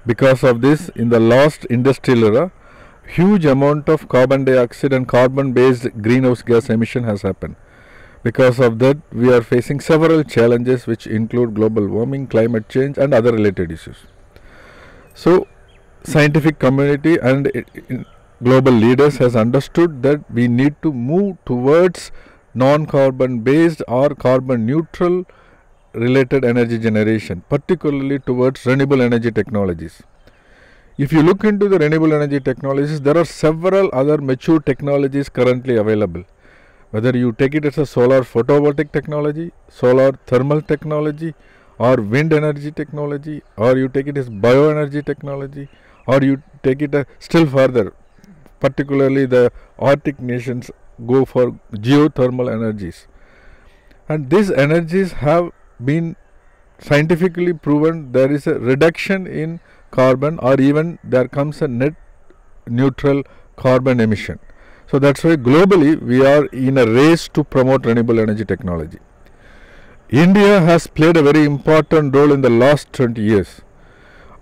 Because of this, in the last industrial era, huge amount of carbon dioxide and carbon-based greenhouse gas emission has happened. Because of that, we are facing several challenges which include global warming, climate change and other related issues. So, scientific community and global leaders has understood that we need to move towards non-carbon based or carbon neutral related energy generation, particularly towards renewable energy technologies. If you look into the renewable energy technologies, there are several other mature technologies currently available. Whether you take it as a solar photovoltaic technology, solar thermal technology, or wind energy technology, or you take it as bioenergy technology, or you take it still further, particularly the Arctic nations go for geothermal energies. And these energies have been scientifically proven there is a reduction in carbon, or even there comes a net neutral carbon emission. So that's why globally we are in a race to promote renewable energy technology. India has played a very important role in the last 20 years.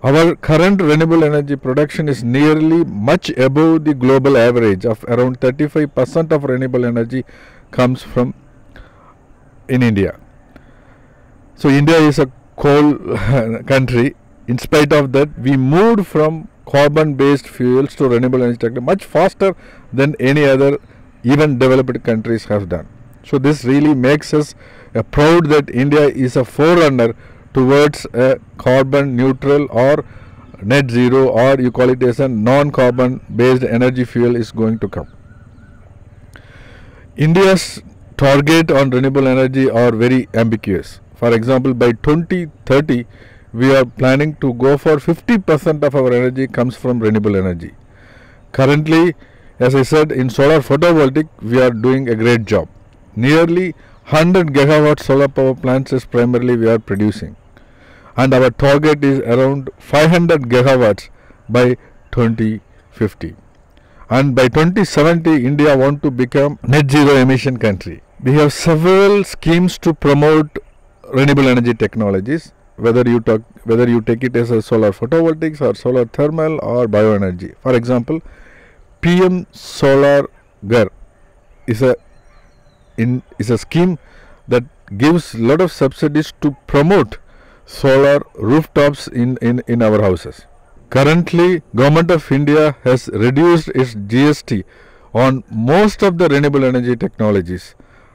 Our current renewable energy production is nearly much above the global average of around 35% of renewable energy comes from in India. So India is a coal country. In spite of that, we moved from carbon based fuels to renewable energy technology much faster than any other even developed countries have done. So this really makes us proud that India is a forerunner towards a carbon neutral or net zero, or you call it as a non-carbon based energy fuel is going to come. India's target on renewable energy are very ambiguous. For example, by 2030, we are planning to go for 50% of our energy comes from renewable energy. Currently, as I said, in solar photovoltaic, we are doing a great job. Nearly 100 gigawatt solar power plants is primarily we are producing. And our target is around 500 gigawatts by 2050. And by 2070, India wants to become net zero emission country. We have several schemes to promote renewable energy technologies, whether you take it as a solar photovoltaics or solar thermal or bioenergy. For example, PM Solar Ghar is a scheme that gives a lot of subsidies to promote solar rooftops in our houses. Currently, Government of India has reduced its GST on most of the renewable energy technologies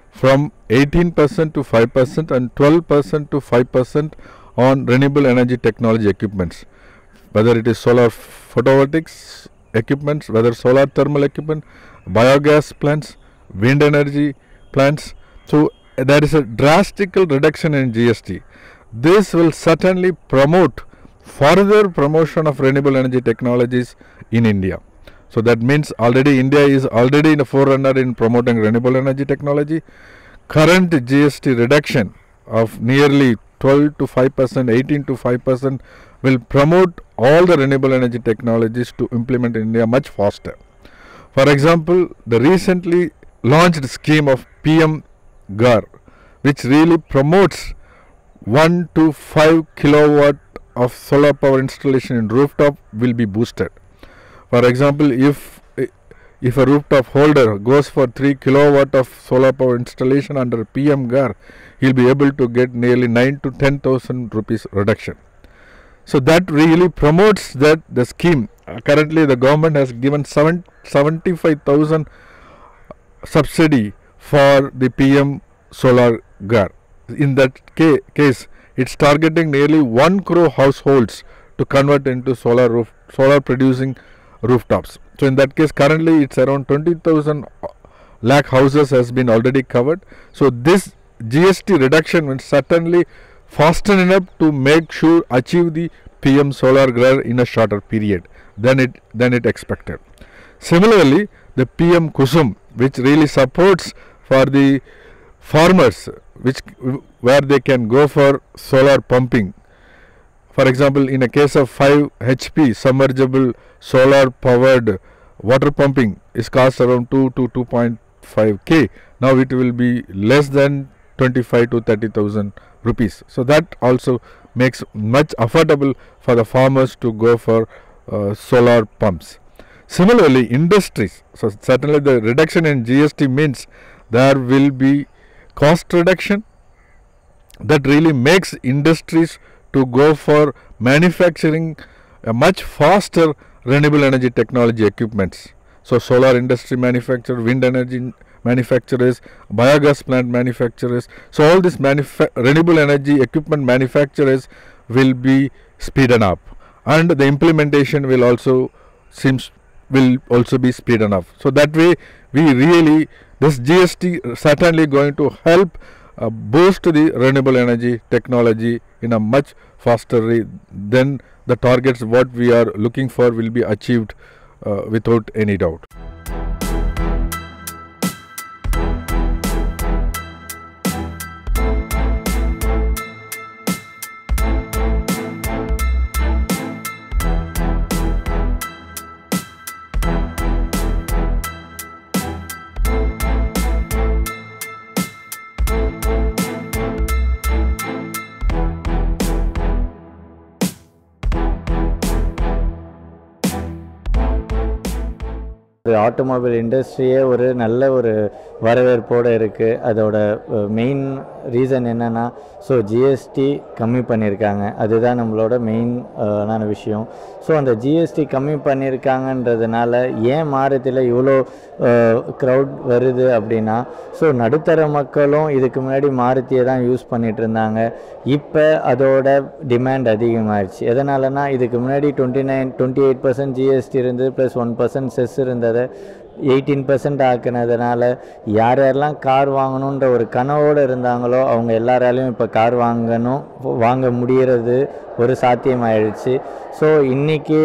from 18% to 5% and 12% to 5% on renewable energy technology equipments, whether it is solar photovoltaics equipments, whether solar thermal equipment, biogas plants, wind energy plants. So there is a drastic reduction in GST. This will certainly promote further promotion of renewable energy technologies in India. So that means already India is already in a forerunner in promoting renewable energy technology. Current GST reduction of nearly 12 to 5%, 18 to 5% will promote all the renewable energy technologies to implement in India much faster. For example, the recently launched scheme of PM Ghar, which really promotes 1 to 5 kilowatt of solar power installation in rooftop will be boosted. For example, if a rooftop holder goes for 3 kilowatt of solar power installation under PM Ghar, he will be able to get nearly 9 to 10,000 rupees reduction. So that really promotes that the scheme. Currently the government has given 75,000 subsidy for the PM Solar Ghar. In that case, it's targeting nearly 1 crore households to convert into solar producing rooftops. So in that case, currently it's around 20,000 lakh houses has been already covered. So this GST reduction will certainly fasten enough to make sure achieve the PM Solar Ghar in a shorter period than it expected. Similarly, the PM Kusum, which really supports for the farmers, where they can go for solar pumping. For example, in a case of 5 HP submergible solar powered water pumping is cost around 2 to 2.5k. Now it will be less than 25 to 30,000 rupees. So that also makes much affordable for the farmers to go for solar pumps. Similarly, industries. So certainly the reduction in GST means there will be cost reduction, that really makes industries to go for manufacturing a much faster renewable energy technology equipments. So solar industry manufacturer, wind energy manufacturers, biogas plant manufacturers, so all these renewable energy equipment manufacturers will be speeded up, and the implementation will also be speeded up. So that way this GST certainly going to help boost the renewable energy technology in a much faster rate than the targets what we are looking for will be achieved without any doubt. Automobile இண்டஸ்ட்ரியே ஒரு நல்ல ஒரு வரவேற்போடு இருக்குது. அதோட main reason என்னென்னா, so GST கம்மி பண்ணியிருக்காங்க, அதுதான் நம்மளோட மெயினான விஷயம். ஸோ அந்த ஜிஎஸ்டி கம்மி பண்ணியிருக்காங்கன்றதுனால ஏன் மாருதியில் இவ்வளோ க்ரௌட் வருது அப்படின்னா, ஸோ நடுத்தர மக்களும் இதுக்கு முன்னாடி மாருதியை தான் யூஸ் பண்ணிகிட்டு இருந்தாங்க. இப்போ அதோட டிமாண்ட் அதிகமாகிடுச்சு. எதனாலனா, இதுக்கு முன்னாடி 28% ஜிஎஸ்டி இருந்தது, ப்ளஸ் 1% செஸ் இருந்தது, 18% ஆக்குனதுனால யார் யாரெல்லாம் கார் வாங்கணுன்ற ஒரு கனவோடு இருந்தாங்களோ அவங்க எல்லாராலையும் இப்போ கார் வாங்க முடிகிறது ஒரு சாத்தியமாயிடுச்சு. ஸோ இன்றைக்கி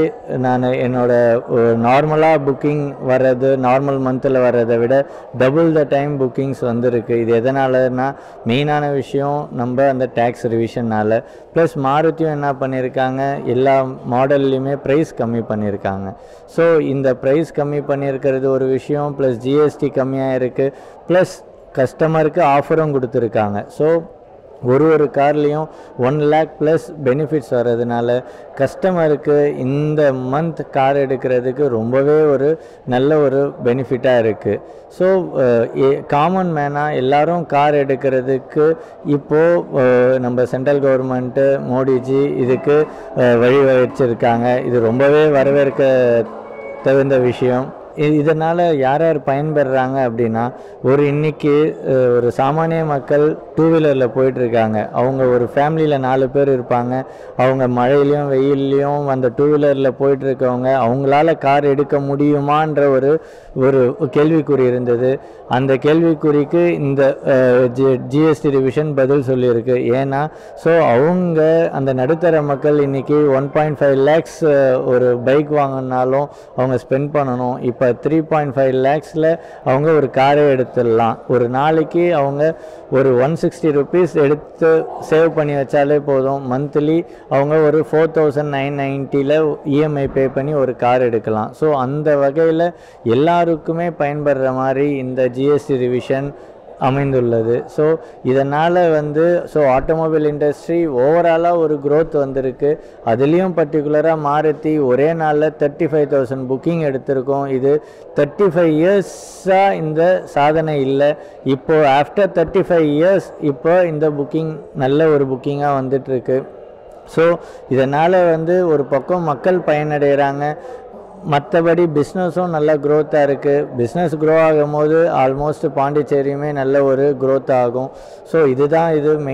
நான் என்னோடய நார்மலாக புக்கிங் வர்றது, நார்மல் மந்தில் வர்றதை விட டபுள் த டைம் புக்கிங்ஸ் வந்துருக்கு. இது எதனாலனா, மெயினான விஷயம் நம்ம அந்த டேக்ஸ் ரிவிஷனால். ப்ளஸ் மாருதியும் என்ன பண்ணியிருக்காங்க, எல்லா மாடல்லையுமே ப்ரைஸ் கம்மி பண்ணியிருக்காங்க. ஸோ இந்த ப்ரைஸ் கம்மி பண்ணியிருக்கிறது ஒரு விஷயம், ப்ளஸ் ஜிஎஸ்டி கம்மியாக இருக்குது, ப்ளஸ் கஸ்டமருக்கு ஆஃபரும் கொடுத்துருக்காங்க. ஸோ ஒரு கார்லேயும் 1 lakh ப்ளஸ் பெனிஃபிட்ஸ் வர்றதுனால கஸ்டமருக்கு இந்த மந்த் கார் எடுக்கிறதுக்கு ரொம்பவே ஒரு நல்ல ஒரு பெனிஃபிட்டாக இருக்குது. ஸோ காமன் மேனாக எல்லோரும் கார் எடுக்கிறதுக்கு இப்போது நம்ம சென்ட்ரல் கவர்மெண்ட்டு மோடிஜி இதுக்கு வழிவகுச்சிருக்காங்க. இது ரொம்பவே வரவேற்க தகுந்த விஷயம். இதனால் யார் யார் பயன்பெறுறாங்க அப்படின்னா, இன்றைக்கி ஒரு சாமானிய மக்கள் 2 வீலரில் போயிட்டுருக்காங்க. அவங்க ஒரு ஃபேமிலியில் 4 பேர் இருப்பாங்க. அவங்க மழையிலையும் வெயில்லையும் அந்த 2 வீலரில் போயிட்டுருக்கவங்க அவங்களால கார் எடுக்க முடியுமான்ற ஒரு கேள்விக்குறி இருந்தது. அந்த கேள்விக்குறிக்கு இந்த ஜிஎஸ்டி ரிவிஷன் பதில் சொல்லியிருக்கு. ஏன்னா, ஸோ அவங்க அந்த நடுத்தர மக்கள் இன்றைக்கி 1.5 lakhs ஒரு பைக் வாங்கினாலும் அவங்க ஸ்பெண்ட் பண்ணணும். இப்போ 3.5 lakhஸில் அவங்க ஒரு காரை எடுத்துடலாம். ஒரு நாளைக்கு அவங்க ஒரு 160 rupees எடுத்து சேவ் பண்ணி வச்சாலே போதும். மந்த்லி அவங்க ஒரு 4990 இஎம்ஐ பே பண்ணி ஒரு கார் எடுக்கலாம். ஸோ அந்த வகையில் எல்லாருக்குமே பயன்படுற மாதிரி இந்த ஜிஎஸ்டி ரிவிஷன் அமைந்துள்ளது. ஸோ இதனால் ஸோ ஆட்டோமொபைல் இண்டஸ்ட்ரி ஓவராலாக ஒரு க்ரோத் வந்திருக்கு. அதுலேயும் பர்டிகுலராக மாருதி ஒரே நாளில் 35,000 புக்கிங் எடுத்திருக்கோம். இது 35 இயர்ஸாக இந்த சாதனை இல்லை. இப்போது ஆஃப்டர் 35 இயர்ஸ் இப்போ இந்த புக்கிங் நல்ல ஒரு புக்கிங்காக வந்துட்டுருக்கு. ஸோ இதனால் ஒரு பக்கம் மக்கள் பயனடைகிறாங்க, மற்றபடி பிஸ்னஸும் நல்ல க்ரோத்தாக இருக்குது. பிஸ்னஸ் க்ரோ ஆகும் போது ஆல்மோஸ்ட் பாண்டிச்சேரியுமே நல்ல ஒரு க்ரோத் ஆகும். ஸோ இதுதான்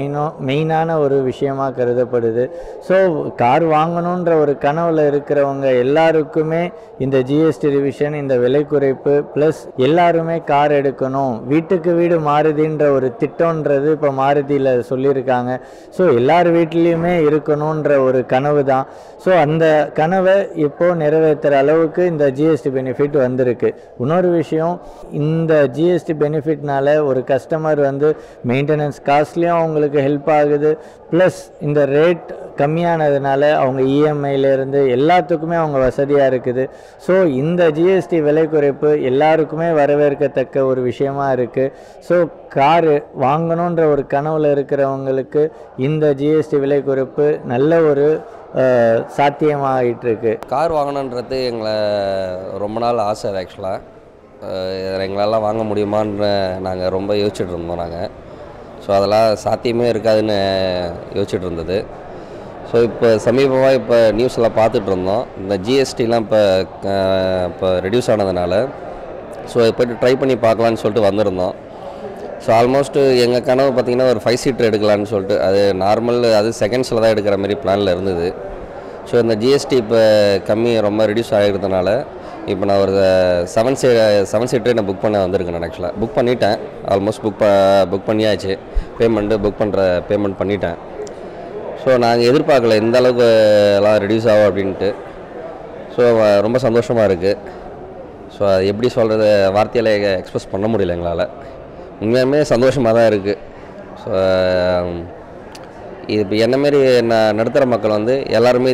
மெயினான ஒரு விஷயமாக கருதப்படுது. ஸோ கார் வாங்கணுன்ற ஒரு கனவில் இருக்கிறவங்க எல்லாருக்குமே இந்த ஜிஎஸ்டி ரிவிஷன், இந்த விலை குறைப்பு, ப்ளஸ் எல்லாருமே கார் எடுக்கணும், வீட்டுக்கு வீடு மாருதின்ற ஒரு திட்டம்ன்றது இப்போ மாருதியில் சொல்லியிருக்காங்க. ஸோ எல்லார் வீட்லேயுமே இருக்கணுன்ற ஒரு கனவு தான். ஸோ அந்த கனவை இப்போது நிறைவேற்றுற அளவுக்கு இந்த ஜிஎஸ்டி பெனிஃபிட் வந்திருக்கு. இன்னொரு விஷயம், இந்த ஜிஎஸ்டி பெனிஃபிட்னால ஒரு கஸ்டமர் மெயின்டெனன்ஸ் காஸ்ட்லேயும் அவங்களுக்கு ஹெல்ப் ஆகுது. ப்ளஸ் இந்த ரேட் கம்மியானதுனால அவங்க இஎம்ஐலேருந்து எல்லாத்துக்குமே அவங்க வசதியாக இருக்குது. ஸோ இந்த ஜிஎஸ்டி விலை குறைப்பு எல்லாருக்குமே வரவேற்கத்தக்க ஒரு விஷயமா இருக்குது. ஸோ காரு வாங்கணுன்ற ஒரு கனவில் இருக்கிறவங்களுக்கு இந்த ஜிஎஸ்டி விலை குறைப்பு நல்ல ஒரு சாத்தியமாகிட்டுருக்கு. கார் வாங்கணுன்றது எங்களை ரொம்ப நாள் ஆசை. ஆக்சுவலாக எங்களால் வாங்க முடியுமான்னு நாங்கள் ரொம்ப யோசிச்சுட்டு இருந்தோம். நாங்கள் ஸோ அதெல்லாம் சாத்தியமே இருக்காதுன்னு யோசிச்சுட்டு இருந்தது. ஸோ இப்போ சமீபமாக இப்போ நியூஸில் பார்த்துட்டு இருந்தோம், இந்த ஜிஎஸ்டிலாம் இப்போ ரெடியூஸ் ஆனதுனால ஸோ போய்ட்டு ட்ரை பண்ணி பார்க்கலான்னு சொல்லிட்டு வந்திருந்தோம். ஸோ ஆல்மோஸ்ட்டு எங்கள் கனவு பார்த்திங்கன்னா ஒரு 5 சீட்டர் எடுக்கலான்னு சொல்லிட்டு, அது நார்மல், அது செகண்ட்ஸில் தான் எடுக்கிற மாதிரி பிளானில் இருந்தது. ஸோ இந்த ஜிஎஸ்டி இப்போ ரொம்ப ரெடியூஸ் ஆகிருந்தனால இப்போ நான் ஒரு 7 சீட்டரே நான் புக் பண்ண வந்திருக்கேன். நான் ஆக்சுவலாக புக் பண்ணிட்டேன், ஆல்மோஸ்ட் புக் பண்ணியாச்சு. பேமெண்ட் பண்ணிட்டேன். ஸோ நாங்கள் எதிர்பார்க்கல இந்த அளவுக்கு எல்லாம் ரெடியூஸ் ஆகும் அப்படின்ட்டு. ஸோ ரொம்ப சந்தோஷமாக இருக்குது. ஸோ அது எப்படி சொல்கிறது, வார்த்தையால் எக்ஸ்பிரஸ் பண்ண முடியல எங்களால். உண்மையாலுமே சந்தோஷமாக தான் இருக்குது. ஸோ இது இப்போ என்னமாரி நடுத்தர மக்கள் வந்து எல்லாருமே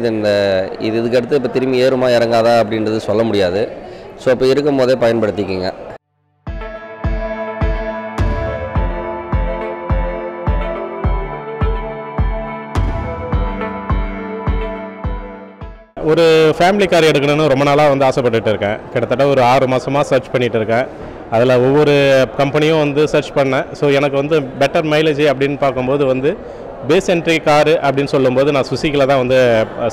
இதுக்கு அடுத்து இப்போ திரும்பி ஏறுமா இறங்காதா அப்படின்றது சொல்ல முடியாது. ஸோ இப்போ இருக்கும் போதே பயன்படுத்திக்கிங்க. ஒரு ஃபேமிலி கார் எடுக்கணும்னு ரொம்ப நாளாக வந்து ஆசைப்பட்டுட்டு இருக்கேன். கிட்டத்தட்ட ஒரு 6 மாதமாக சர்ச் பண்ணிகிட்டு இருக்கேன். அதில் ஒவ்வொரு கம்பெனியும் வந்து சர்ச் பண்ணேன். ஸோ எனக்கு வந்து பெட்டர் மைலேஜ் அப்படின்னு பார்க்கும்போது வந்து பேஸ் என்ட்ரி காரு அப்படின்னு சொல்லும்போது நான் சுசுக்கியில் தான் வந்து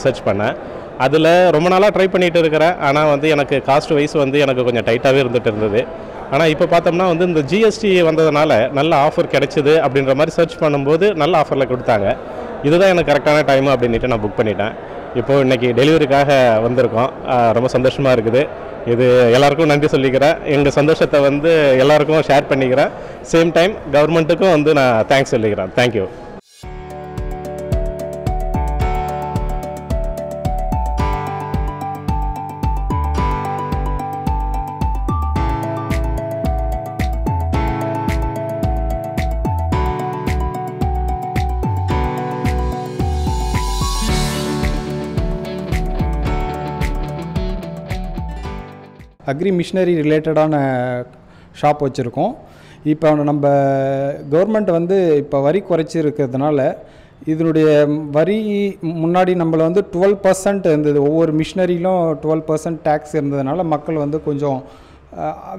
சர்ச் பண்ணேன். அதில் ரொம்ப நாளாக ட்ரை பண்ணிகிட்டு இருக்கிறேன். ஆனால் வந்து எனக்கு காஸ்ட் வைஸ் வந்து எனக்கு கொஞ்சம் டைட்டாகவே இருந்துகிட்டு இருந்தது. ஆனால் இப்போ பார்த்தோம்னா வந்து இந்த ஜிஎஸ்டி வந்ததுனால நல்ல ஆஃபர் கிடைச்சிது அப்படின்ற மாதிரி சர்ச் பண்ணும்போது நல்ல ஆஃபரில் கொடுத்தாங்க. இதுதான் எனக்கு கரெக்டான டைமு அப்படின்ட்டு நான் புக் பண்ணிட்டேன். இப்போது இன்றைக்கி டெலிவரிக்காக வந்திருக்கோம். ரொம்ப சந்தோஷமாக இருக்குது. இது எல்லாருக்கும் நன்றி சொல்லிக்கிறேன். எங்கள் சந்தோஷத்தை வந்து எல்லாருக்கும் ஷேர் பண்ணிக்கிறேன். சேம் டைம் கவர்மெண்ட்டுக்கும் வந்து நான் தேங்க்ஸ் சொல்லிக்கிறேன். தேங்க்யூ. அக்ரி மிஷினரி ரிலேட்டடான ஷாப் வச்சுருக்கோம். இப்போ நம்ம கவர்மெண்ட் வந்து இப்போ வரி குறைச்சிருக்கிறதுனால இதனுடைய வரி முன்னாடி நம்மளை வந்து 12% இருந்தது. ஒவ்வொரு மிஷினரியிலும் 12% டேக்ஸ் இருந்ததுனால மக்கள் வந்து கொஞ்சம்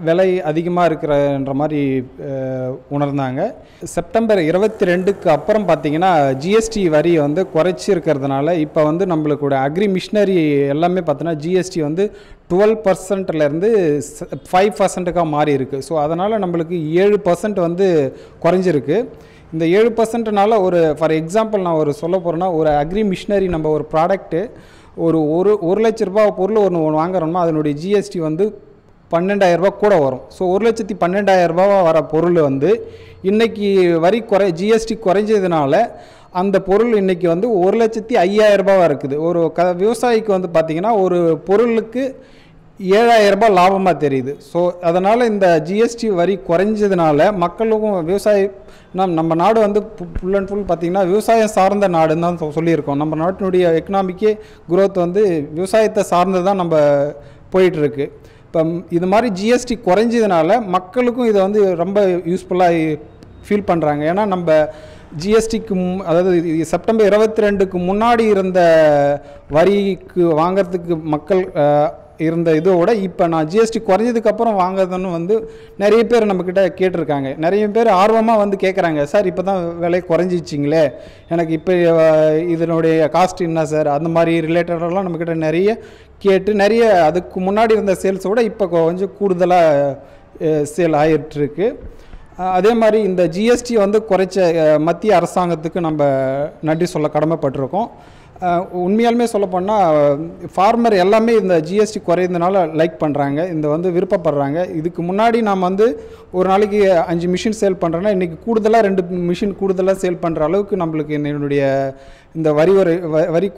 விலை அதிகமாக இருக்கிறன்ற மாதிரி உணர்ந்தாங்க. செப்டம்பர் 22க்கு அப்புறம் பார்த்திங்கன்னா ஜிஎஸ்டி வரி வந்து குறைச்சிருக்கிறதுனால இப்போ வந்து நம்மளுக்கு அக்ரி மிஷினரி எல்லாமே பார்த்தோன்னா ஜிஎஸ்டி வந்து 12%லேருந்து 5%க்காக மாறி இருக்குது. ஸோ அதனால் நம்மளுக்கு 7% வந்து குறைஞ்சிருக்கு. இந்த 7%னால ஃபார் எக்ஸாம்பிள் நான் சொல்ல போகிறேன்னா, ஒரு அக்ரி மிஷினரி நம்ம ஒரு ப்ராடக்ட்டு ஒரு லட்ச ரூபா பொருள் ஒன்று வாங்குறோம்னா அதனுடைய ஜிஎஸ்டி வந்து 12,000 கூட வரும். ஸோ 1,12,000 வர பொருள் வந்து இன்றைக்கி ஜிஎஸ்டி குறைஞ்சதுனால அந்த பொருள் இன்றைக்கி வந்து 1,05,000 இருக்குது. ஒரு விவசாயிக்கு வந்து பார்த்திங்கன்னா ஒரு பொருளுக்கு 7,000 லாபமாக தெரியுது. ஸோ அதனால் இந்த ஜிஎஸ்டி வரி குறைஞ்சதுனால மக்களுக்கும் நம்ம நாடு வந்து ஃபுல் அண்ட் ஃபுல் பார்த்திங்கன்னா விவசாயம் சார்ந்த நாடுன்னு தான் சொல்லியிருக்கோம். நம்ம நாட்டினுடைய எக்கனாமிக்கே குரோத் வந்து விவசாயத்தை சார்ந்து தான் நம்ம போயிட்டுருக்கு. இப்போ இது மாதிரி ஜிஎஸ்டி குறைஞ்சதுனால மக்களுக்கும் இதை வந்து ரொம்ப யூஸ்ஃபுல்லாக ஃபீல் பண்ணுறாங்க. ஏன்னா நம்ம ஜிஎஸ்டிக்கு அதாவது செப்டம்பர் 22க்கு முன்னாடி இருந்த வரிக்கு வாங்கிறதுக்கு மக்கள் இருந்த இதோட இப்போ நான் ஜிஎஸ்டி குறைஞ்சதுக்கப்புறம் வாங்குறதுன்னு வந்து நிறைய பேர் நம்மக்கிட்ட கேட்டிருக்காங்க. நிறைய பேர் ஆர்வமாக வந்து கேட்குறாங்க, சார் இப்போ தான் விலை குறைஞ்சிச்சிங்களே, எனக்கு இப்போ இதனுடைய காஸ்ட் என்ன சார், அந்த மாதிரி ரிலேட்டடெல்லாம் நம்மக்கிட்ட நிறைய கேட்டு நிறைய அதுக்கு முன்னாடி இருந்த சேல்ஸோட இப்போ கொஞ்சம் கூடுதலாக சேல் ஆகிட்டுருக்கு. அதே மாதிரி இந்த ஜிஎஸ்டி வந்து குறைச்ச மத்திய அரசாங்கத்துக்கு நம்ம நன்றி சொல்ல கடமைப்பட்டிருக்கோம். உண்மையாலுமே சொல்லப்போனால் ஃபார்மர் எல்லாமே இந்த ஜிஎஸ்டி குறைந்தனால லைக் பண்ணுறாங்க, இந்த வந்து விருப்பப்படுறாங்க. இதுக்கு முன்னாடி நாம் வந்து ஒரு நாளைக்கு 5 மிஷின் சேல் பண்ணுறோன்னா இன்றைக்கி கூடுதலாக 2 மிஷின் கூடுதலாக சேல் பண்ணுற அளவுக்கு நம்மளுக்கு என்னுடைய இந்த வரி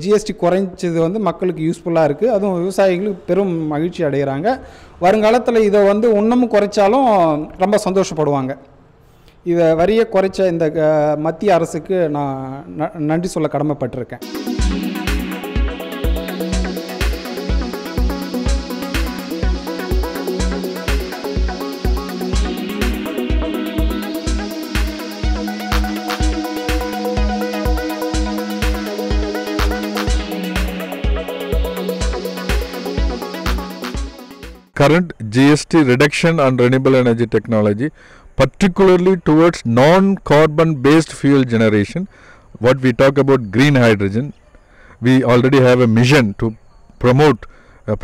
ஜிஎஸ்டி குறைஞ்சது வந்து மக்களுக்கு யூஸ்ஃபுல்லாக இருக்குது. அதுவும் விவசாயிகளுக்கு பெரும் மகிழ்ச்சி அடைகிறாங்க. வருங்காலத்தில் இதை வந்து இன்னமும் குறைச்சாலும் ரொம்ப சந்தோஷப்படுவாங்க. இதை வரியை குறைச்ச இந்த மத்திய அரசுக்கு நான் நன்றி சொல்ல கடமைப்பட்டிருக்கேன். Current GST reduction on renewable energy technology particularly towards non-carbon based fuel generation. What we talk about green hydrogen, we already have a mission to promote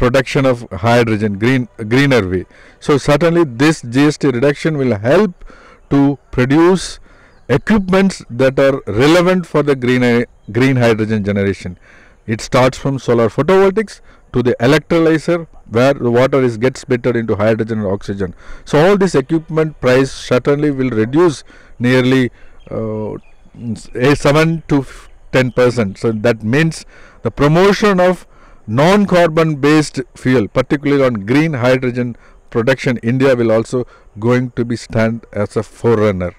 production of hydrogen greener way. So certainly this GST reduction will help to produce equipments that are relevant for the green hydrogen generation. It starts from solar photovoltaics to the electrolyzer, where the water gets split into hydrogen and oxygen. So all this equipment price certainly will reduce nearly 7 to 10%. So that means the promotion of non-carbon based fuel, particularly on green hydrogen production, India will also going to be stand as a forerunner.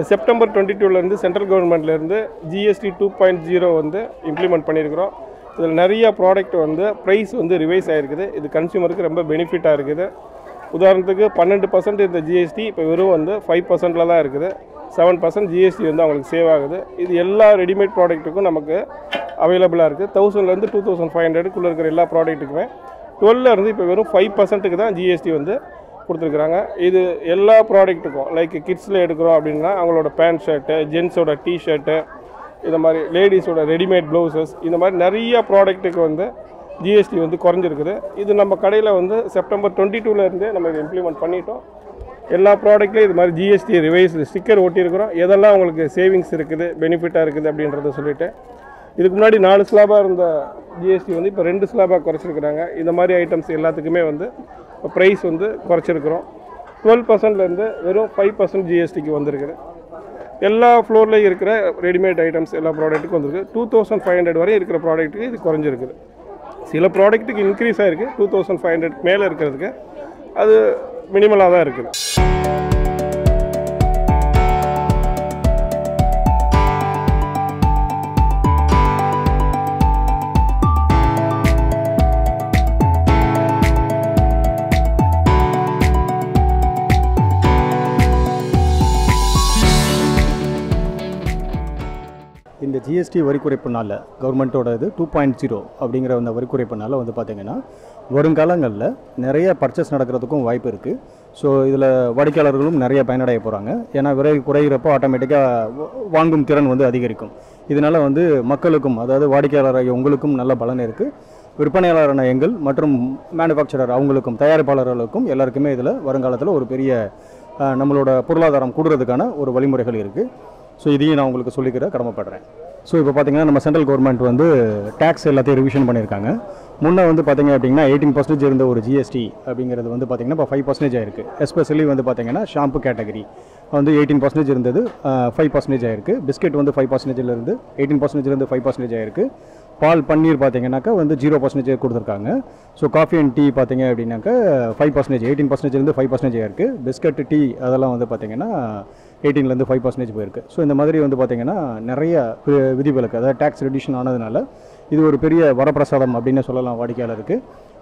September 22லேருந்து central கவர்மெண்ட்லேருந்து GST 2.0 வந்து implement பண்ணியிருக்கிறோம். இதில் நிறைய product வந்து price வந்து revise ஆகிருக்குது. இது கன்சியூமருக்கு ரொம்ப பெனிஃபிட்டாக இருக்குது. உதாரணத்துக்கு 12% இருந்த ஜிஎஸ்டி இப்போ வெறும் வந்து 5%ல் தான் இருக்குது. 7% ஜிஎஸ்டி வந்து அவங்களுக்கு சேவ் ஆகுது. இது எல்லா ரெடிமேட் ப்ராடக்ட்டுக்கும் நமக்கு அவைலபிளாக இருக்குது. 1000லேருந்து 2500க்குள்ளே இருக்கிற எல்லா ப்ராடக்ட்டுக்குமே 12லேருந்து இப்போ வெறும் 5%க்கு தான் ஜிஎஸ்டி வந்து கொடுத்துருக்குறாங்க. இது எல்லா ப்ராடக்ட்டுக்கும் லைக் கிட்ஸில் எடுக்கிறோம் அப்படின்னா அவங்களோட பேண்ட் ஷர்ட்டு, ஜென்ஸோட டிஷர்ட்டு, இந்த மாதிரி லேடிஸோட ரெடிமேட் ப்ளவுசஸ், இந்த மாதிரி நிறைய ப்ராடக்ட்டுக்கு வந்து ஜிஎஸ்டி வந்து குறைஞ்சிருக்குது. இது நம்ம கடையில் வந்து செப்டம்பர் 22லேருந்தே நம்ம இதை இம்ப்ளிமெண்ட் பண்ணிட்டோம். எல்லா ப்ராடக்ட்லேயும் இது மாதிரி ஜிஎஸ்டி ரிவைஸ் ஸ்டிக்கர் ஒட்டியிருக்கிறோம். எதெல்லாம் உங்களுக்கு சேவிங்ஸ் இருக்குது, பெனிஃபிட்டாக இருக்குது அப்படின்றத சொல்லிவிட்டு, இதுக்கு முன்னாடி 4 ஸ்லாபாக இருந்த ஜிஎஸ்டி வந்து இப்போ 2 ஸ்லாபாக குறைச்சிருக்கிறாங்க. இந்த மாதிரி ஐட்டம்ஸ் எல்லாத்துக்குமே வந்து இப்போ ப்ரைஸ் வந்து குறைச்சிருக்கிறோம். 12%லேருந்து வெறும் 5% ஜிஎஸ்டிக்கு வந்திருக்குது. எல்லா ஃப்ளோர்லேயும் இருக்கிற ரெடிமேட் ஐட்டம்ஸ் எல்லா ப்ராடக்ட்டுக்கும் வந்திருக்கு. 2500 வரை இருக்கிற ப்ராடக்ட்டுக்கு இது குறைஞ்சிருக்குது. சில ப்ராடக்ட்டுக்கு இன்க்ரீஸ் ஆகிருக்கு. 2500 மேலே இருக்கிறதுக்கு அது மினிமலாக தான் இருக்குது. இந்த ஜிஎஸ்டி வரி குறைப்புனால கவர்மெண்ட்டோட இது 2.0 அப்படிங்கிற அந்த வரி குறைப்புனால வந்து பார்த்திங்கன்னா வருங்காலங்களில் நிறைய பர்ச்சேஸ் நடக்கிறதுக்கும் வாய்ப்பு இருக்குது. ஸோ இதில் வாடிக்கையாளர்களும் நிறைய பயனடைய போகிறாங்க. ஏன்னா விலை குறைகிறப்போ ஆட்டோமேட்டிக்காக வாங்கும் திறன் வந்து அதிகரிக்கும். இதனால் வந்து மக்களுக்கும், அதாவது வாடிக்கையாளராகிய உங்களுக்கும் நல்ல பலன் இருக்குது. விற்பனையாளரான எங்கள் மற்றும் மேனுஃபேக்சரர் அவங்களுக்கும், தயாரிப்பாளர்களுக்கும் எல்லாருக்குமே இதில் வருங்காலத்தில் ஒரு பெரிய நம்மளோட பொருளாதாரம் கூடுறதுக்கான ஒரு வழிமுறைகள் இருக்குது. ஸோ இதையும் நான் உங்களுக்கு சொல்லிக்கிற கடமைப்படுறேன். ஸோ இப்போ பார்த்திங்கன்னா நம்ம சென்ட்ரல் கவர்மெண்ட் வந்து டேக்ஸ் எல்லாத்தையும் ரிவிஷன் பண்ணியிருக்காங்க. முன்னே வந்து பார்த்திங்க அப்படின்னா 18% இருந்த ஒரு ஜிஎஸ்டி அப்படிங்கிறது வந்து பார்த்திங்கன்னா இப்போ 5% ஆயிருக்கு. எஸ்பெஷலி வந்து பார்த்திங்கன்னா ஷாம்பு கேட்டகரி வந்து 18% இருந்தது, 5% ஆயிருக்கு. பிஸ்கெட் வந்து 5%லேருந்து 18%லேருந்து 5% ஆயிருக்கு. பால் பன்னீர் பார்த்திங்கனாக்கா வந்து 0% கொடுத்துருக்காங்க. ஸோ காஃபி அண்ட் டீ பார்த்திங்க அப்படின்னாக்கா 5%, 18%லேருந்து 5% ஆயிருக்கு. பிஸ்கட், டீ அதெல்லாம் வந்து பார்த்திங்கன்னா 18லேருந்து 5% போயிருக்கு. ஸோ இந்த மாதிரி வந்து பார்த்திங்கன்னா நிறைய விதிவிலக்கு, அதாவது டேக்ஸ் ரெடியூஷன் ஆனதுனால இது ஒரு பெரிய வரப்பிரசாதம் அப்படின்னு சொல்லலாம் வாடிக்கையாளருக்கு.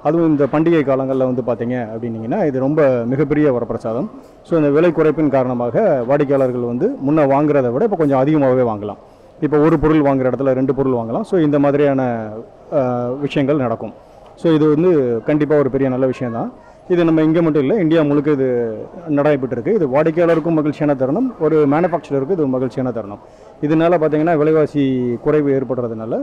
அதுவும் இந்த பண்டிகை காலங்களில் வந்து பார்த்திங்க அப்படின்னிங்கன்னா இது ரொம்ப மிகப்பெரிய வரப்பிரசாதம். ஸோ இந்த விலை குறைப்பின் காரணமாக வாடிக்கையாளர்கள் வந்து முன்னே வாங்குறதை விட இப்போ கொஞ்சம் அதிகமாகவே வாங்கலாம். இப்போ ஒரு பொருள் வாங்குகிற இடத்துல 2 பொருள் வாங்கலாம். ஸோ இந்த மாதிரியான விஷயங்கள் நடக்கும். ஸோ இது வந்து கண்டிப்பாக ஒரு பெரிய நல்ல விஷயந்தான். இது நம்ம இங்கே மட்டும் இல்லை, இந்தியா முழுக்க இது நடைபெற்று இருக்குது. இது வாடிக்கையாளருக்கும் மகிழ்ச்சியான தருணம், ஒரு மேனுஃபேக்சரருக்கு இது மகிழ்ச்சியான தருணம். இதனால் பார்த்திங்கன்னா விலைவாசி குறைவு ஏற்படுறதுனால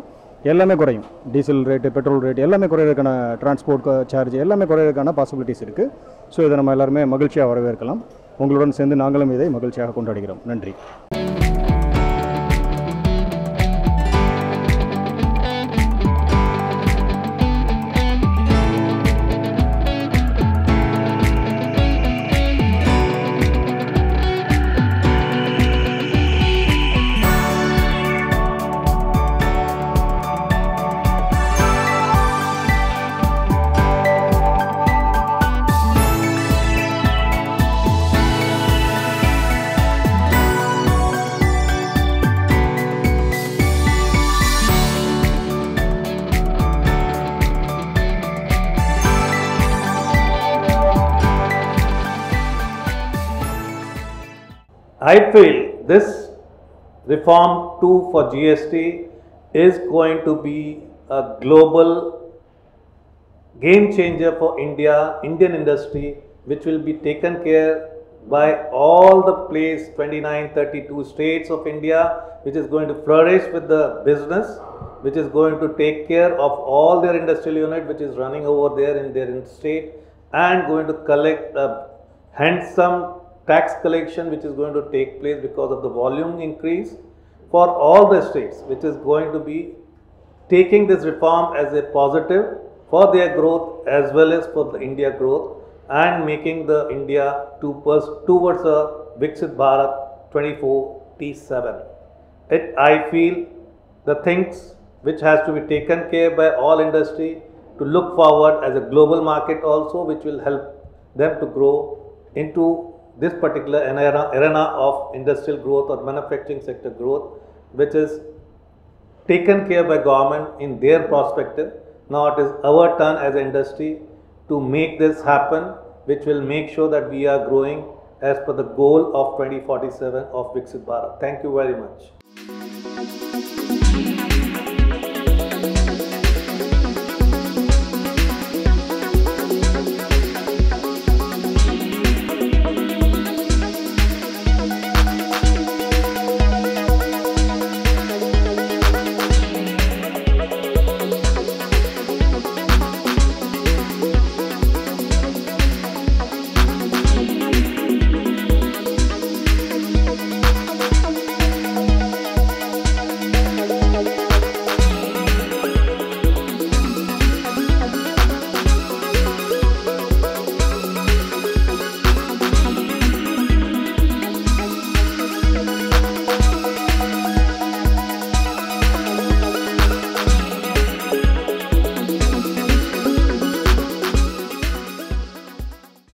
எல்லாமே குறையும். டீசல் ரேட்டு, பெட்ரோல் ரேட் எல்லாமே குறையிறதுக்கான, டிரான்ஸ்போர்ட் சார்ஜ் எல்லாமே குறையிறதுக்கான பாசிபிலிட்டிஸ் இருக்குது. ஸோ இதை நம்ம எல்லாருமே மகிழ்ச்சியாக வரவேற்கலாம். உங்களுடன் சேர்ந்து நாங்களும் இதை மகிழ்ச்சியாக கொண்டாடுகிறோம். நன்றி. I feel this reform too for GST is going to be a global game changer for Indian industry, which will be taken care by all the 32 states of India, which is going to flourish with the business, which is going to take care of all their industrial unit which is running over there in their state, and going to collect a handsome tax collection which is going to take place because of the volume increase for all the states, which is going to be taking this reform as a positive for their growth as well as for the India growth, and making the India towards a Viksit Bharat 2047. I feel the things which has to be taken care by all industry to look forward as a global market also, which will help them to grow into this particular arena of industrial growth or manufacturing sector growth, which is taken care by government in their perspective. Now it is our turn as an industry to make this happen, which will make sure that we are growing as per the goal of 2047 of Viksit Bharat. Thank you very much.